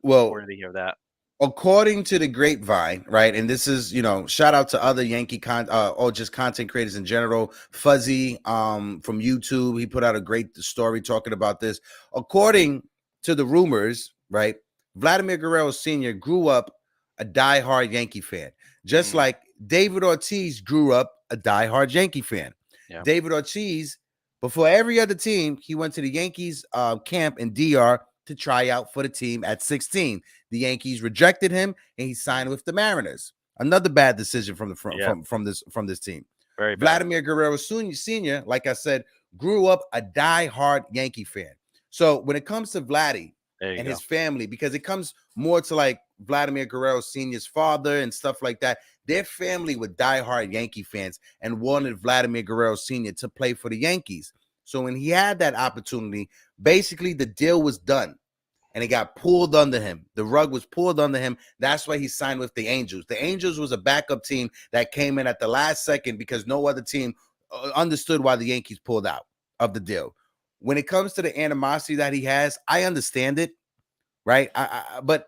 Well, worthy of that. according to the grapevine, right? And this is, shout out to other Yankee or just content creators in general. Fuzzy from YouTube, he put out a great story talking about this. According to the rumors, right? Vladimir Guerrero Sr. grew up a diehard Yankee fan, just like David Ortiz grew up a diehard Yankee fan. Yeah. David Ortiz, before every other team, he went to the Yankees camp in DR to try out for the team at 16. The Yankees rejected him, and he signed with the Mariners. Another bad decision from this team. Very bad. Vladimir Guerrero Sr., like I said, grew up a diehard Yankee fan. So when it comes to Vladdy and his family, because it comes more to like Vladimir Guerrero Sr.'s father and stuff like that, their family were diehard Yankee fans and wanted Vladimir Guerrero Sr. to play for the Yankees. So when he had that opportunity, basically the deal was done. And it got pulled under him. The rug was pulled under him. That's why he signed with the Angels. The Angels was a backup team that came in at the last second because no other team understood why the Yankees pulled out of the deal. When it comes to the animosity that he has, I understand it, right? But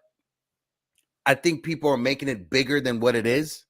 I think people are making it bigger than what it is,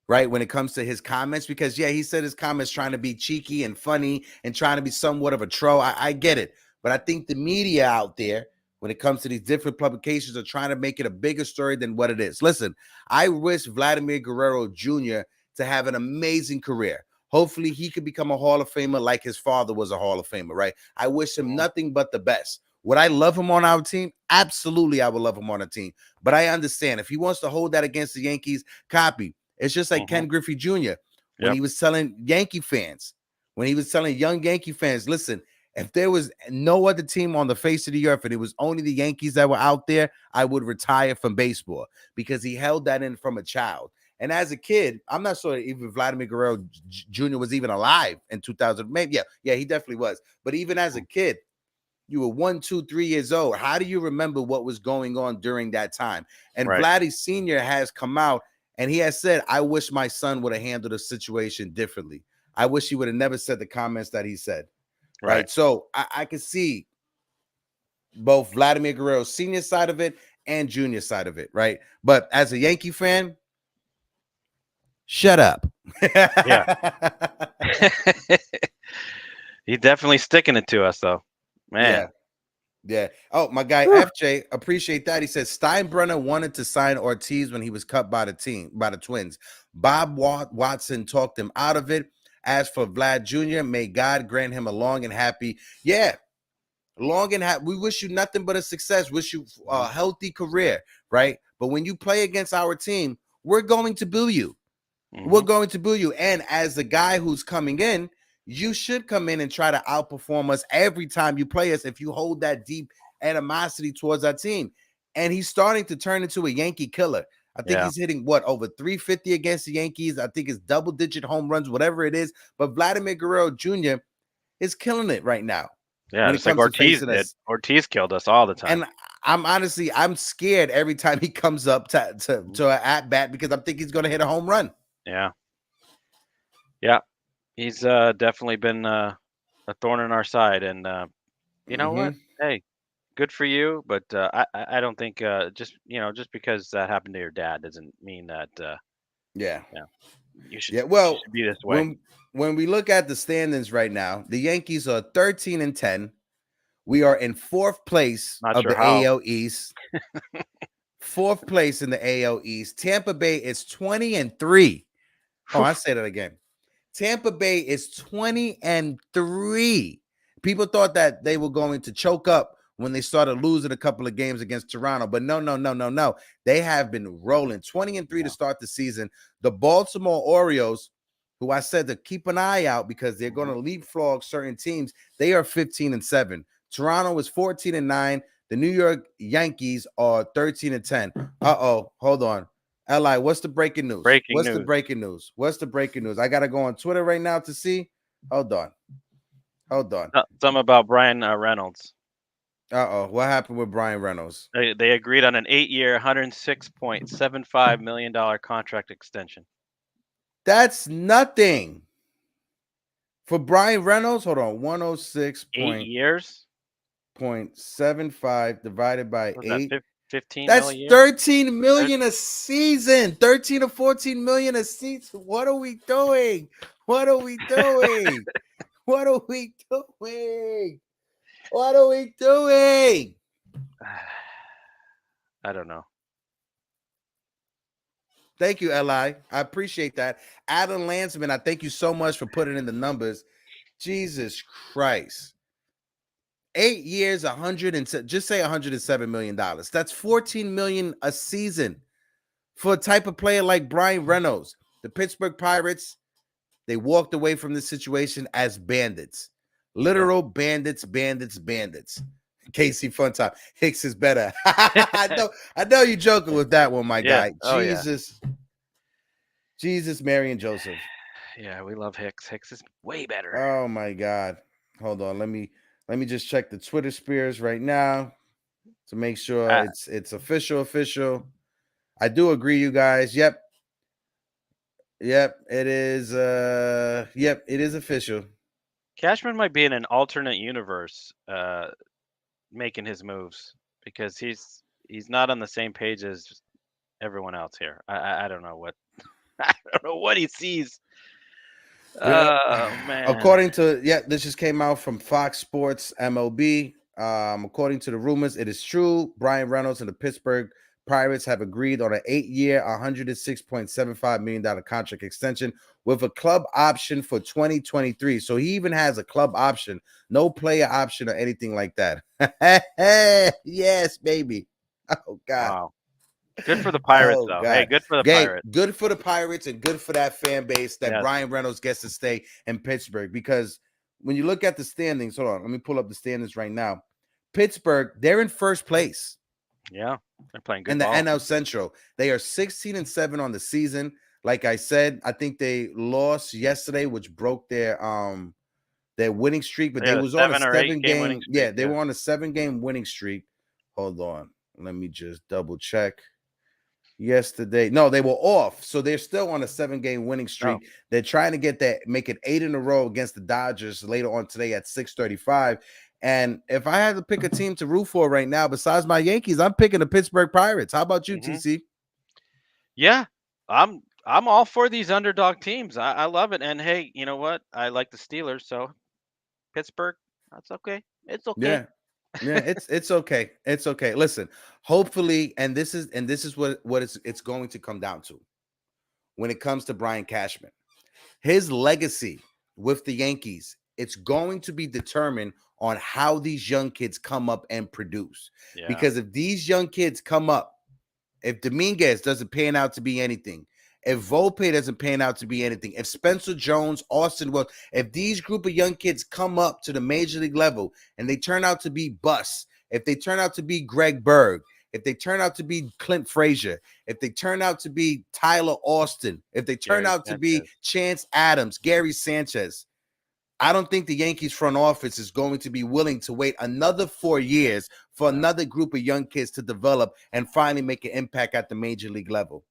right? When it comes to his comments, because, yeah, he said his comments trying to be cheeky and funny and trying to be somewhat of a troll. I get it. But I think the media out there, when it comes to these different publications, are trying to make it a bigger story than what it is. Listen, I wish Vladimir Guerrero Jr. to have an amazing career. Hopefully he could become a Hall of Famer like his father was a Hall of Famer, right? I wish him nothing but the best. Would I love him on our team? Absolutely, I would love him on a team. But I understand if he wants to hold that against the Yankees, copy. It's just like Ken Griffey Jr. when he was telling Yankee fans, when he was telling young Yankee fans, listen, If there was no other team on the face of the earth and it was only the Yankees that were out there, I would retire from baseball because he held that in from a child. And as a kid, I'm not sure even Vladimir Guerrero Jr. was even alive in 2000. Maybe, yeah, he definitely was. But even as a kid, you were 1, 2, 3 years old. How do you remember what was going on during that time? And Vladdy Sr. has come out and he has said, I wish my son would have handled the situation differently. I wish he would have never said the comments that he said. Right. So I can see both Vladimir Guerrero's senior side of it and junior side of it. Right. But as a Yankee fan, shut up. Yeah. He's definitely sticking it to us, though. Man. Yeah. Oh, my guy FJ, appreciate that. He says Steinbrenner wanted to sign Ortiz when he was cut by the Twins. Bob Watson talked him out of it. As for Vlad Jr., may God grant him a long and happy, long and happy. We wish you nothing but a success. Wish you a healthy career, right? But when you play against our team, we're going to boo you. We're going to boo you. And as the guy who's coming in, you should come in and try to outperform us every time you play us if you hold that deep animosity towards our team. And he's starting to turn into a Yankee killer. I think he's hitting over 350 against the Yankees. I think it's double-digit home runs, whatever it is. But Vladimir Guerrero Jr. is killing it right now. Yeah, it's like Ortiz did. Ortiz killed us all the time. And I'm scared every time he comes up to an at-bat because I think he's going to hit a home run. Yeah. He's definitely been a thorn in our side. And you know what? Hey, good for you. But I don't think just because that happened to your dad doesn't mean that you should, well, you should be this way. When we look at the standings right now, the Yankees are 13-10. We are in 4th place of the AL East. 4th place in the AL East. Tampa Bay is 20-3. Oh, I say that again. Tampa Bay is 20-3. People thought that they were going to choke up when they started losing a couple of games against Toronto, but no. They have been rolling 20-3 to start the season. The Baltimore Orioles, who I said to keep an eye out because they're going to leapfrog certain teams, they are 15-7. Toronto is 14-9. The New York Yankees are 13-10. Hold on. Li, what's the breaking news? What's the breaking news? I got to go on Twitter right now to see. Hold on. Something about Brian Reynolds. What happened with Brian Reynolds? They agreed on an 8-year, $106.75 million contract extension. That's nothing. For Brian Reynolds, hold on. 106. 8 years? 0.75 divided by 8. 15 That's million? 13 million a season. 13 or 14 million a season. What are we doing? I don't know. Thank you, Li. I appreciate that. Adam Landsman, I thank you so much for putting in the numbers. Jesus Christ. 8 years, just say $107 million. That's $14 million a season for a type of player like Brian Reynolds. The Pittsburgh Pirates, they walked away from this situation as bandits. Literal bandits. Casey Funtime. Hicks is better. I know you're joking with that one, my guy. Jesus, Mary, and Joseph. Yeah, we love Hicks. Hicks is way better. Oh my God. Hold on. Let me just check the Twitter spheres right now to make sure it's official. I do agree, you guys. Yep, it is. It is official. Cashman might be in an alternate universe making his moves because he's not on the same page as everyone else here. I don't know what I don't know what he sees. Oh man. According to this just came out from Fox Sports MLB. According to the rumors, it is true. Brian Reynolds and the Pittsburgh Pirates have agreed on an 8-year, $106.75 million contract extension with a club option for 2023. So he even has a club option, no player option or anything like that. Yes, baby. Oh God. Wow. Good for the Pirates, though. God. Hey, good for the Pirates. Good for the Pirates and good for that fan base that Brian Reynolds gets to stay in Pittsburgh because when you look at the standings, hold on, let me pull up the standings right now. Pittsburgh, they're in first place. Yeah, they're playing good in the ball. NL Central. They are 16-7 on the season. Like I said, I think they lost yesterday, which broke their winning streak, but They they had a was on a 7 or 8 game winning yeah, streak, they yeah. were on a 7-game winning streak. Hold on. Let me just double check. Yesterday, no, they were off, so they're still on a 7-game winning streak. Oh. They're trying to get that, make it 8 in a row against the Dodgers later on today at 6:35. And if I had to pick a team to root for right now, besides my Yankees, I'm picking the Pittsburgh Pirates. How about you, TC? Yeah, I'm all for these underdog teams. I love it. And hey, you know what? I like the Steelers, so Pittsburgh, that's okay. It's okay. Yeah, it's okay. It's okay. Listen, hopefully, and this is what it's going to come down to when it comes to Brian Cashman. His legacy with the Yankees, it's going to be determined on how these young kids come up and produce. Yeah. Because if these young kids come up, if Dominguez doesn't pan out to be anything, if Volpe doesn't pan out to be anything, if Spencer Jones, Austin Wells, if these group of young kids come up to the major league level and they turn out to be busts, if they turn out to be Greg Berg, if they turn out to be Clint Frazier, if they turn out to be Tyler Austin, if they turn out to be Chance Adams, Gary Sanchez, I don't think the Yankees front office is going to be willing to wait another 4 years for another group of young kids to develop and finally make an impact at the major league level.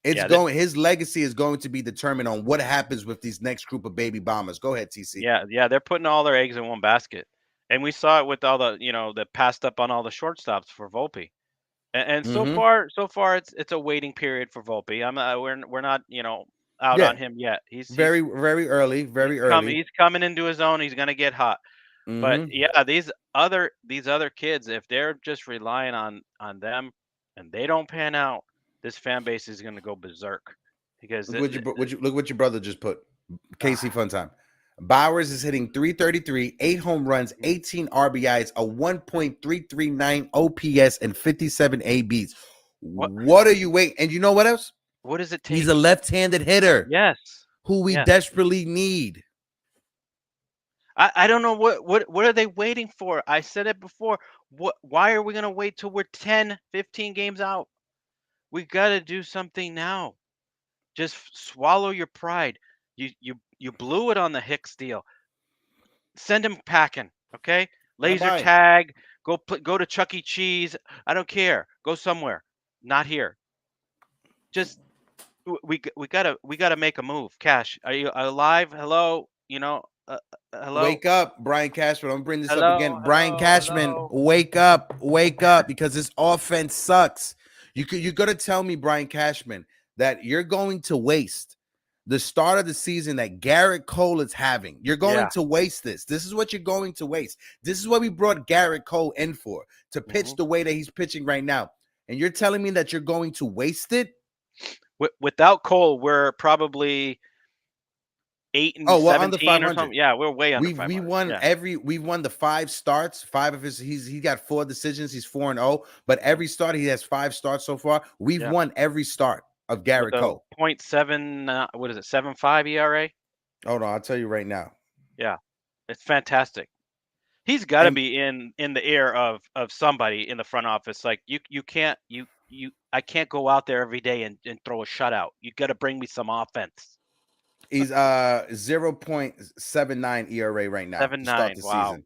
His legacy is going to be determined on what happens with these next group of baby bombers. Go ahead, TC. Yeah, they're putting all their eggs in one basket. And we saw it with all the, that passed up on all the shortstops for Volpe. And so far it's a waiting period for Volpe. We're not, out on him yet. He's very early. He's coming into his own. He's going to get hot. But yeah, these other kids, if they're just relying on them and they don't pan out, this fan base is going to go berserk. Because look what your brother just put. KC Fun Time. Bowers is hitting 333, 8 home runs, 18 RBIs, a 1.339 OPS, and 57 ABs. What are you waiting? And you know what else? What does it take? He's a left-handed hitter. Yes. Who we desperately need. I don't know what are they waiting for? I said it before. Why are we going to wait till we're 10, 15 games out? We got to do something now. Just swallow your pride. You blew it on the Hicks deal. Send him packing, okay? Laser tag. Go to Chuck E. Cheese. I don't care. Go somewhere. Not here. Just we gotta make a move. Cash, are you alive? Hello. Hello. Wake up, Brian Cashman. I'm bringing this up again. Brian Cashman, wake up, because this offense sucks. You got to tell me, Brian Cashman, that you're going to waste the start of the season that Garrett Cole is having. You're going to waste this. This is what you're going to waste. This is what we brought Garrett Cole in for, to pitch the way that he's pitching right now. And you're telling me that you're going to waste it? Without Cole, we're probably 8 and 17 or something. Yeah, we're way under 500. We've won the 5 starts. 5 of his, he got 4 decisions. He's 4-0, but every start he has 5 starts so far. We've won every start of Garrett Cole. 0.7, what is it? 7.5 ERA. Hold on, I'll tell you right now. Yeah, it's fantastic. He's got to be in the ear of somebody in the front office. Like you can't I can't go out there every day and throw a shutout. You got to bring me some offense. He's 0.79 ERA right now to start the season.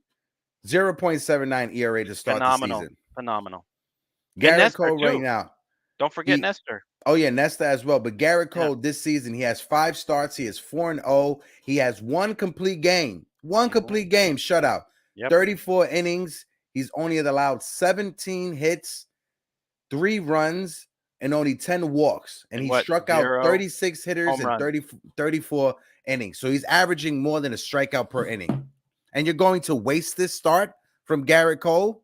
0.79 ERA to start the season. Phenomenal. Garrett Cole right now. Don't forget Nestor. Oh yeah, Nestor as well. But Garrett Cole this season, he has 5 starts. He is 4-0. He has 1 complete game. 1 complete game shutout. 34 innings. He's only allowed 17 hits, 3 runs, and only 10 walks. And he struck out 36 hitters in 34 innings. So he's averaging more than a strikeout per inning. And you're going to waste this start from Garrett Cole?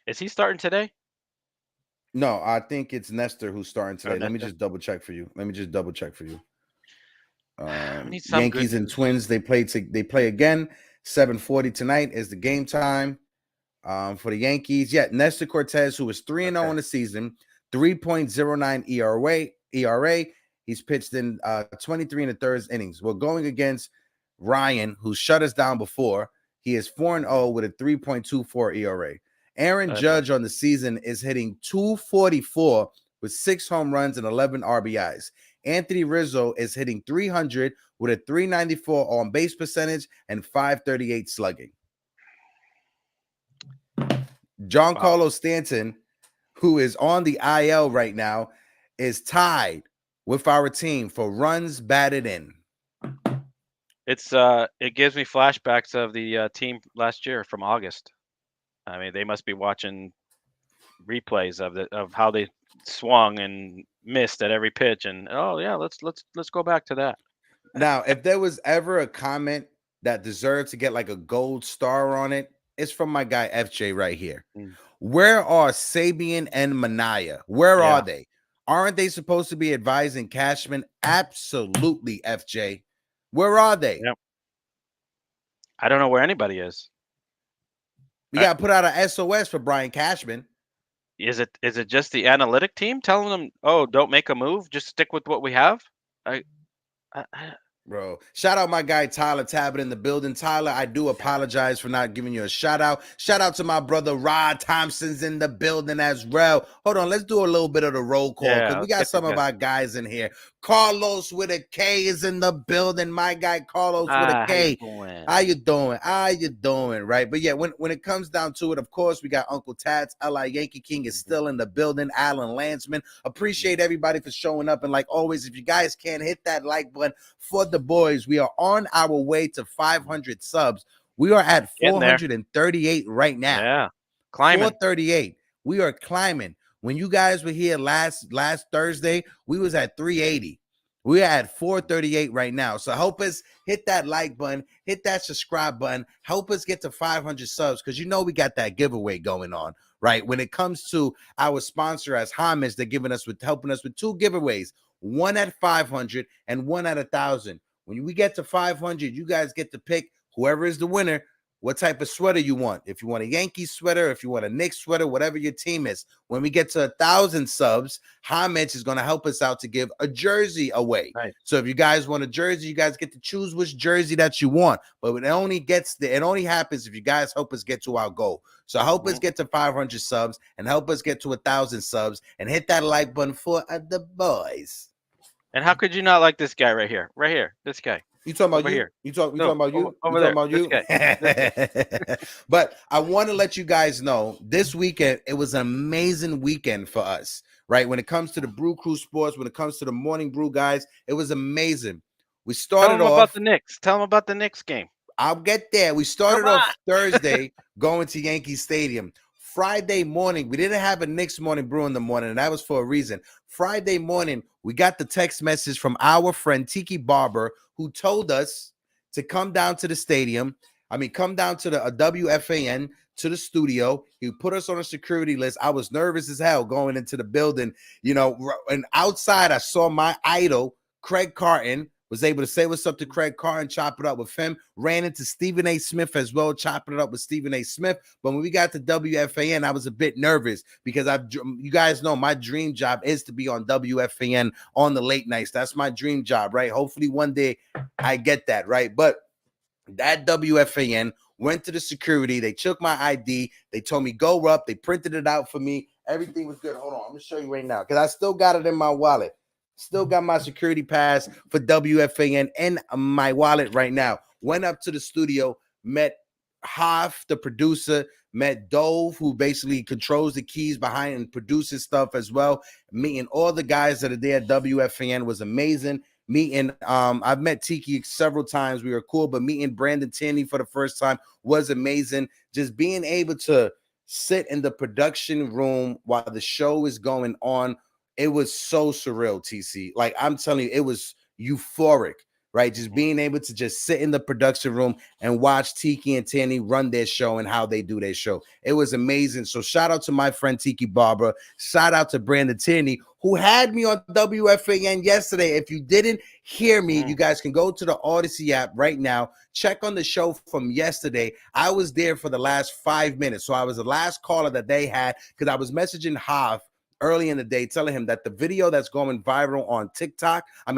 Is he starting today? No, I think it's Nestor who's starting today. Let me just double check for you. Yankees and Twins, they play again. 7:40 tonight is the game time for the Yankees. Yeah, Nestor Cortez, who is 3-0 in the season, 3.09 ERA. He's pitched in 23 1/3 innings. We're going against Ryan, who shut us down before. He is 4-0 with a 3.24 ERA. Aaron Judge on the season is hitting 244 with 6 home runs and 11 RBIs. Anthony Rizzo is hitting 300 with a 394 on base percentage and 538 slugging. Giancarlo Stanton, who is on the IL right now, is tied with our team for runs batted in. It gives me flashbacks of the team last year from August. I mean, they must be watching replays of how they swung and missed at every pitch, and oh yeah, let's go back to that. Now, if there was ever a comment that deserved to get like a gold star on it, it's from my guy FJ right here. Where are Sabian and Manaya? Where are they? Aren't they supposed to be advising Cashman? Absolutely, FJ. Where are they? Yep. I don't know where anybody is. We got to put out an SOS for Brian Cashman. Is it just the analytic team telling them, oh, don't make a move, just stick with what we have? Bro, shout out my guy Tyler Tabbitt in the building. Tyler, I do apologize for not giving you a shout out. Shout out to my brother Rod Thompson's in the building as well. Hold on, let's do a little bit of the roll call because we got some of our guys in here. Carlos with a K is in the building. My guy Carlos with a K. How you doing? How you doing? Right. But yeah, when it comes down to it, of course, we got Uncle Tats. LI Yankee King is still in the building. Alan Landsman. Appreciate everybody for showing up. And like always, if you guys can't hit that like button for the boys, we are on our way to 500 subs. We are at 438 right now. Yeah. Climbing. 438. We are climbing. When you guys were here last Thursday, we was at 380. We are at 438 right now. So help us hit that like button, hit that subscribe button, help us get to 500 subs because you know we got that giveaway going on, right? When it comes to our sponsor as Homage, they're helping us with 2 giveaways, one at 500 and one at 1,000. When we get to 500, you guys get to pick whoever is the winner, what type of sweater you want. If you want a Yankees sweater, if you want a Knicks sweater, whatever your team is. When we get to 1,000 subs, Homage is going to help us out to give a jersey away. Right. So if you guys want a jersey, you guys get to choose which jersey that you want. But it only happens if you guys help us get to our goal. So help us get to 500 subs and help us get to 1,000 subs and hit that like button for the boys. And how could you not like this guy right here? Right here, this guy. You talking about you? You talking about you? Over there. About you? But I want to let you guys know this weekend, it was an amazing weekend for us, right? When it comes to the Brew Crew Sports, when it comes to the Morning Brew guys, it was amazing. We started off. Tell them about the Knicks. Tell them about the Knicks game. I'll get there. We started off Thursday going to Yankee Stadium. Friday morning, we didn't have a Knicks Morning Brew in the morning, and that was for a reason. Friday morning, we got the text message from our friend Tiki Barber, who told us to come down to the stadium. Come down to the WFAN, to the studio. He put us on a security list. I was nervous as hell going into the building, and outside I saw my idol, Craig Carton, was able to say what's up to Craig Carton, chop it up with him, ran into Stephen A. Smith as well, chopping it up with Stephen A. Smith. But when we got to WFAN, I was a bit nervous because you guys know my dream job is to be on WFAN on the late nights. That's my dream job, right? Hopefully one day I get that, right? But that WFAN went to the security. They took my ID. They told me, go up. They printed it out for me. Everything was good. Hold on. I'm going to show you right now because I still got it in my wallet. Still got my security pass for WFAN in my wallet right now. Went up to the studio, met Hoff, the producer, met Dove, who basically controls the keys behind and produces stuff as well. Meeting all the guys that are there at WFAN was amazing. Meeting, I've met Tiki several times. We were cool, but meeting Brandon Tierney for the first time was amazing. Just being able to sit in the production room while the show is going on. It was so surreal, TC. Like, I'm telling you, it was euphoric, right? Just being able to just sit in the production room and watch Tiki and Tanny run their show and how they do their show. It was amazing. So shout out to my friend Tiki Barbara. Shout out to Brandon Tierney, who had me on WFAN yesterday. If you didn't hear me, you guys can go to the Odyssey app right now. Check on the show from yesterday. I was there for the last 5 minutes. So I was the last caller that they had because I was messaging Hoff early in the day telling him that the video that's going viral on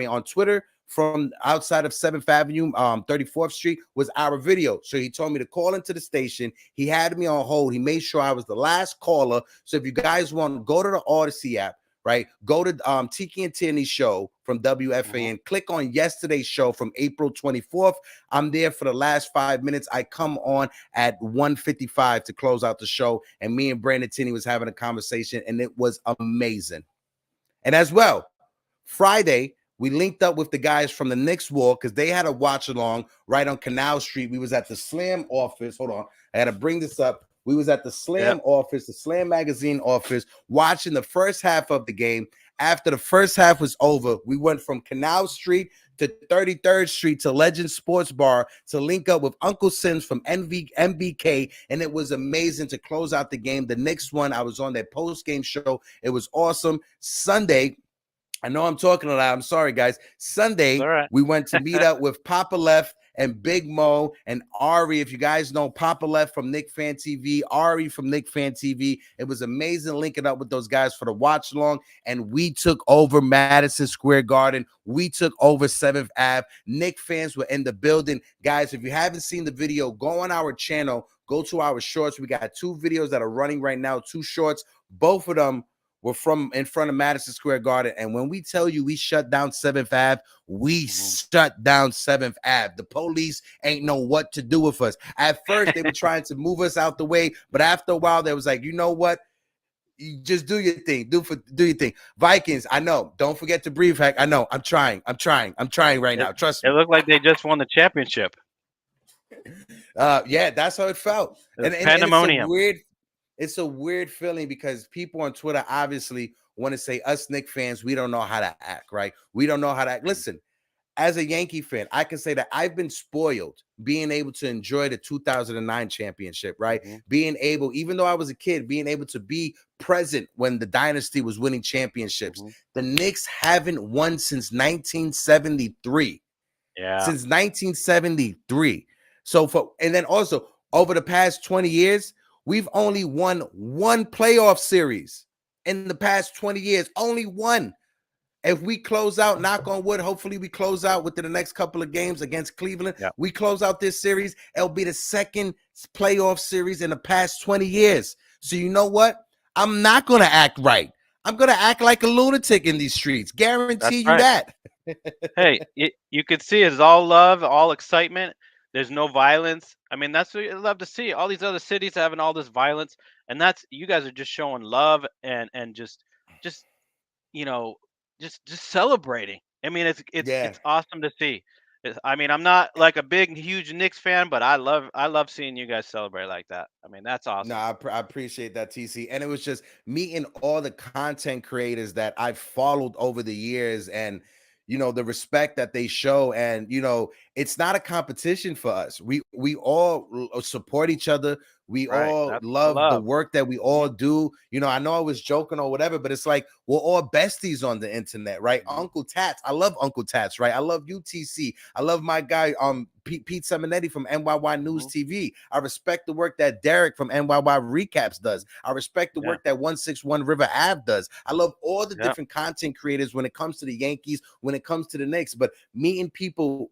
on Twitter from outside of 7th Avenue, 34th Street was our video. So he told me to call into the station. He had me on hold. He made sure I was the last caller. So if you guys want to go to the Odyssey app, right, go to Tiki and Tierney's show from WFAN, click on yesterday's show from April 24th. I'm there for the last 5 minutes. I come on at 1:55 to close out the show, and me and Brandon Tierney was having a conversation, and it was amazing. And as well, Friday, we linked up with the guys from the Knicks War because they had a watch along right on Canal Street. We was at the Slam office. Hold on. I had to bring this up. We was at the Slam office, the Slam magazine office, watching the first half of the game. After the first half was over, we went from Canal Street to 33rd Street to Legend Sports Bar to link up with Uncle Sims from MBK, and it was amazing to close out the game. The Knicks won. I was on their post-game show. It was awesome. Sunday, I know I'm talking a lot. I'm sorry, guys. Sunday, we went to meet up with Papa Left and Big Mo and Ari. If you guys know Papa Left from Nick Fan TV, Ari from Nick Fan TV. It was amazing linking up with those guys for the watch along. And we took over Madison Square Garden. We took over 7th Ave. Nick fans were in the building. Guys, if you haven't seen the video, go on our channel. Go to our shorts. We got 2 videos that are running right now, 2 shorts. Both of them were from in front of Madison Square Garden. And when we tell you we shut down 7th Ave, we shut down 7th Ave. The police ain't know what to do with us. At first, they were trying to move us out the way, but after a while, they was like, you know what? You just do your thing. Do your thing. Vikings, I know. Don't forget to breathe, Heck. I know. I'm trying right now. Trust me. It looked like they just won the championship. Yeah, that's how it felt. And pandemonium. It's a weird feeling because people on Twitter obviously want to say us Knicks fans, we don't know how to act, right? We don't know how to act. Listen, as a Yankee fan, I can say that I've been spoiled being able to enjoy the 2009 championship, right? Being able, even though I was a kid, being able to be present when the dynasty was winning championships. The Knicks haven't won since 1973. Yeah. Since 1973. So and then also over the past 20 years, we've only won 1 playoff series in the past 20 years. Only 1. If we close out, knock on wood, hopefully we close out within the next couple of games against Cleveland. We close out this series. It'll be the 2nd playoff series in the past 20 years. So you know what? I'm not going to act right. I'm going to act like a lunatic in these streets. Guarantee you that. Hey, you could see it's all love, all excitement. There's no violence. I mean, that's what I love to see. All these other cities having all this violence, and that's you guys are just showing love and just you know just celebrating. I mean, it's awesome to see. I mean, I'm not like a big, huge Knicks fan, but I love seeing you guys celebrate like that. I mean, that's awesome. No, I appreciate that, TC. And it was just meeting all the content creators that I've followed over the years, and the respect that they show. And it's not a competition for us. We all support each other. We all love the work that we all do. I know I was joking or whatever, but it's like we're all besties on the internet, right? Uncle Tats, I love Uncle Tats, right? I love UTC. I love my guy Pete Simonetti from NYY News TV. I respect the work that Derek from NYY Recaps does. I respect the work that 161 River Ave does. I love all the different content creators when it comes to the Yankees, when it comes to the Knicks. But meeting people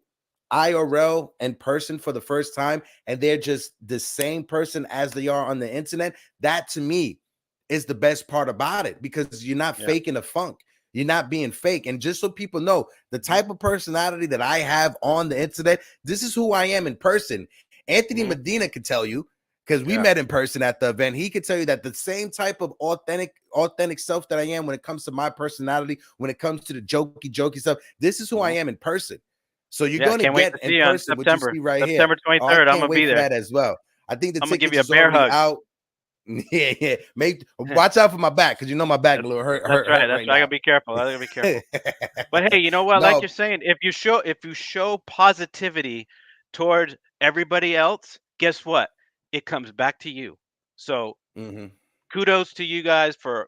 IRL in person for the first time, and they're just the same person as they are on the internet, that to me is the best part about it, because you're not faking the funk. You're not being fake. And just so people know, the type of personality that I have on the internet, this is who I am in person. Anthony Medina could tell you, because we met in person at the event. He could tell you that the same type of authentic self that I am when it comes to my personality, when it comes to the jokey stuff, this is who I am in person. So you're going to get in person what you see right here. September 23rd, I'm going to be there. That as well. I think the tickets give you a bear hug. Out. Yeah. Watch out for my back, because my back a little hurt. That's right. I gotta be careful. But hey, you know what? Like you're saying, if you show positivity toward everybody else, guess what? It comes back to you. So kudos to you guys for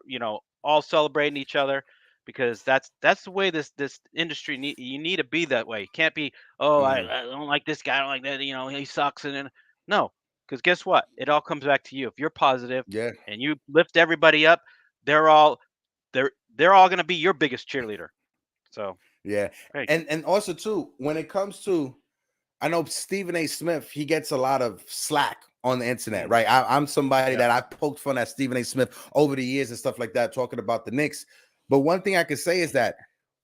all celebrating each other, because that's the way this industry you need to be that way. You can't be I don't like this guy, I don't like that. He sucks, and then no. Because guess what? It all comes back to you. If you're positive and you lift everybody up, they're all going to be your biggest cheerleader. So Yeah. Very And also too, when it comes to, I know Stephen A. Smith, he gets a lot of slack on the internet, right? I'm somebody Yeah. that I poked fun at Stephen A. Smith over the years and stuff like that, talking about the Knicks. But one thing I can say is that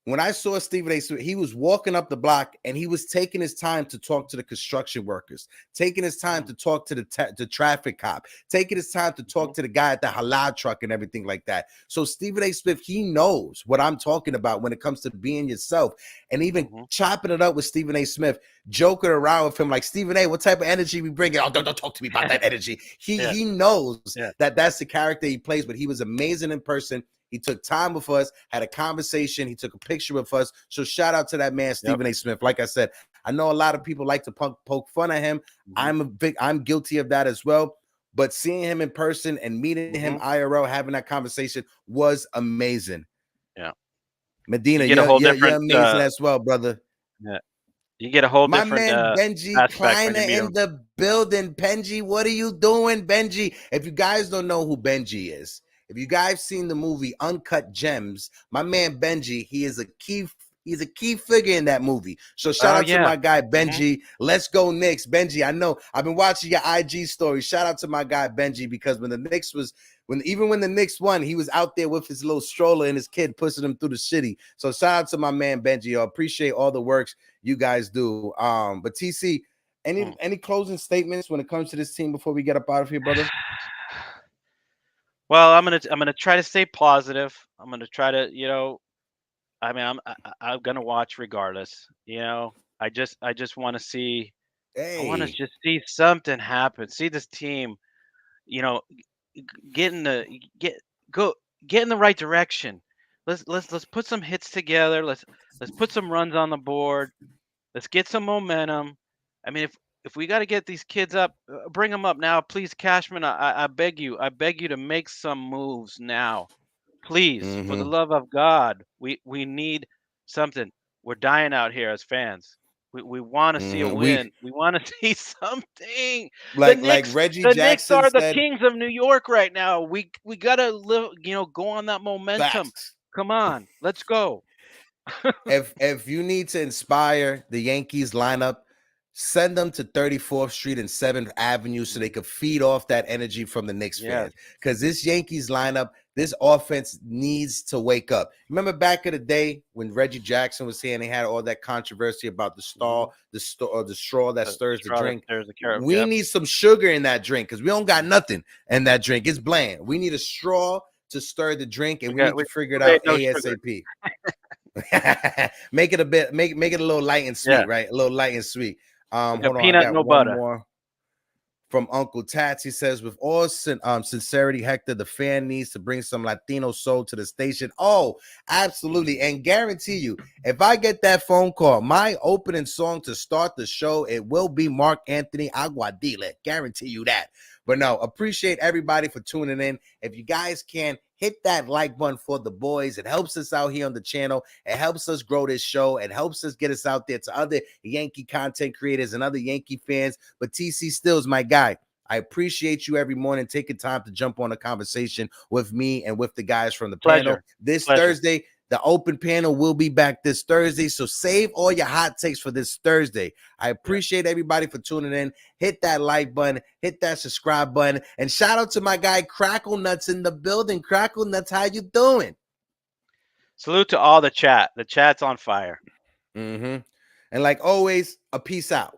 when I saw Stephen A. Smith, he was walking up the block and he was taking his time to talk to the construction workers, taking his time to talk to the traffic cop, taking his time to talk to the guy at the halal truck and everything like that. So Stephen A. Smith, he knows what I'm talking about when it comes to being yourself, and even chopping it up with Stephen A. Smith, joking around with him like, Stephen A., what type of energy we bringing? Oh, don't talk to me about that energy. He knows that that's the character he plays, but he was amazing in person. He took time with us, had a conversation. He took a picture with us. So shout out to that man, Stephen A. Smith. Like I said, I know a lot of people like to poke fun at him. I'm guilty of that as well. But seeing him in person and meeting him IRL, having that conversation was amazing. Yeah. Medina, you get a whole different, amazing as well, brother. Yeah. You get a whole My different man Benji aspect when Kleiner you meet in him. the building. Benji, what are you doing, Benji? If you guys don't know who Benji is, if you guys seen the movie Uncut Gems, my man Benji, he's a key figure in that movie. So shout out to my guy Benji. Let's go Knicks. Benji, I know I've been watching your IG story. Shout out to my guy Benji, because when the Knicks when the Knicks won, he was out there with his little stroller and his kid pushing him through the city. So shout out to my man Benji. I appreciate all the works you guys do. But TC, any closing statements when it comes to this team before we get up out of here, brother? Well, I'm gonna try to stay positive. I'm gonna try to, I mean, I'm gonna watch regardless. I just want to see. I want to just see something happen. See this team, get in the get in the right direction. Let's put some hits together. Let's put some runs on the board. Let's get some momentum. I mean, if we got to get these kids up, bring them up now, please, Cashman. I beg you to make some moves now, please, for the love of God. We need something. We're dying out here as fans. We want to see a win. We want to see something. Like Reggie the Knicks Jackson are the said, kings of New York right now. We gotta live, go on that momentum. facts. Come on, let's go. If you need to inspire the Yankees lineup, send them to 34th Street and 7th Avenue so they could feed off that energy from the Knicks fans. Because this Yankees lineup, this offense needs to wake up. Remember back in the day when Reggie Jackson was here and they had all that controversy about the straw that stirs the drink? We need some sugar in that drink, because we don't got nothing in that drink. It's bland. We need a straw to stir the drink, and we need to figure it out ASAP. Make it a little light and sweet, right? A little light and sweet. Hold on, peanut, I got no one butter. more from Uncle Tats. He says, with all sincerity, Hector, the fan needs to bring some Latino soul to the station. Oh, absolutely. And guarantee you, if I get that phone call, my opening song to start the show, it will be Mark Anthony Aguadile. Guarantee you that. But no, appreciate everybody for tuning in. If you guys can, hit that like button for the boys. It helps us out here on the channel. It helps us grow this show. It helps us get us out there to other Yankee content creators and other Yankee fans. But TC still is my guy. I appreciate you every morning taking time to jump on a conversation with me and with the guys from the panel. This Thursday, the open panel will be back this Thursday, so save all your hot takes for this Thursday. I appreciate everybody for tuning in. Hit that like button, hit that subscribe button, and shout out to my guy Crackle Nuts in the building. Crackle Nuts, how you doing? Salute to all the chat. The chat's on fire. And like always, a peace out.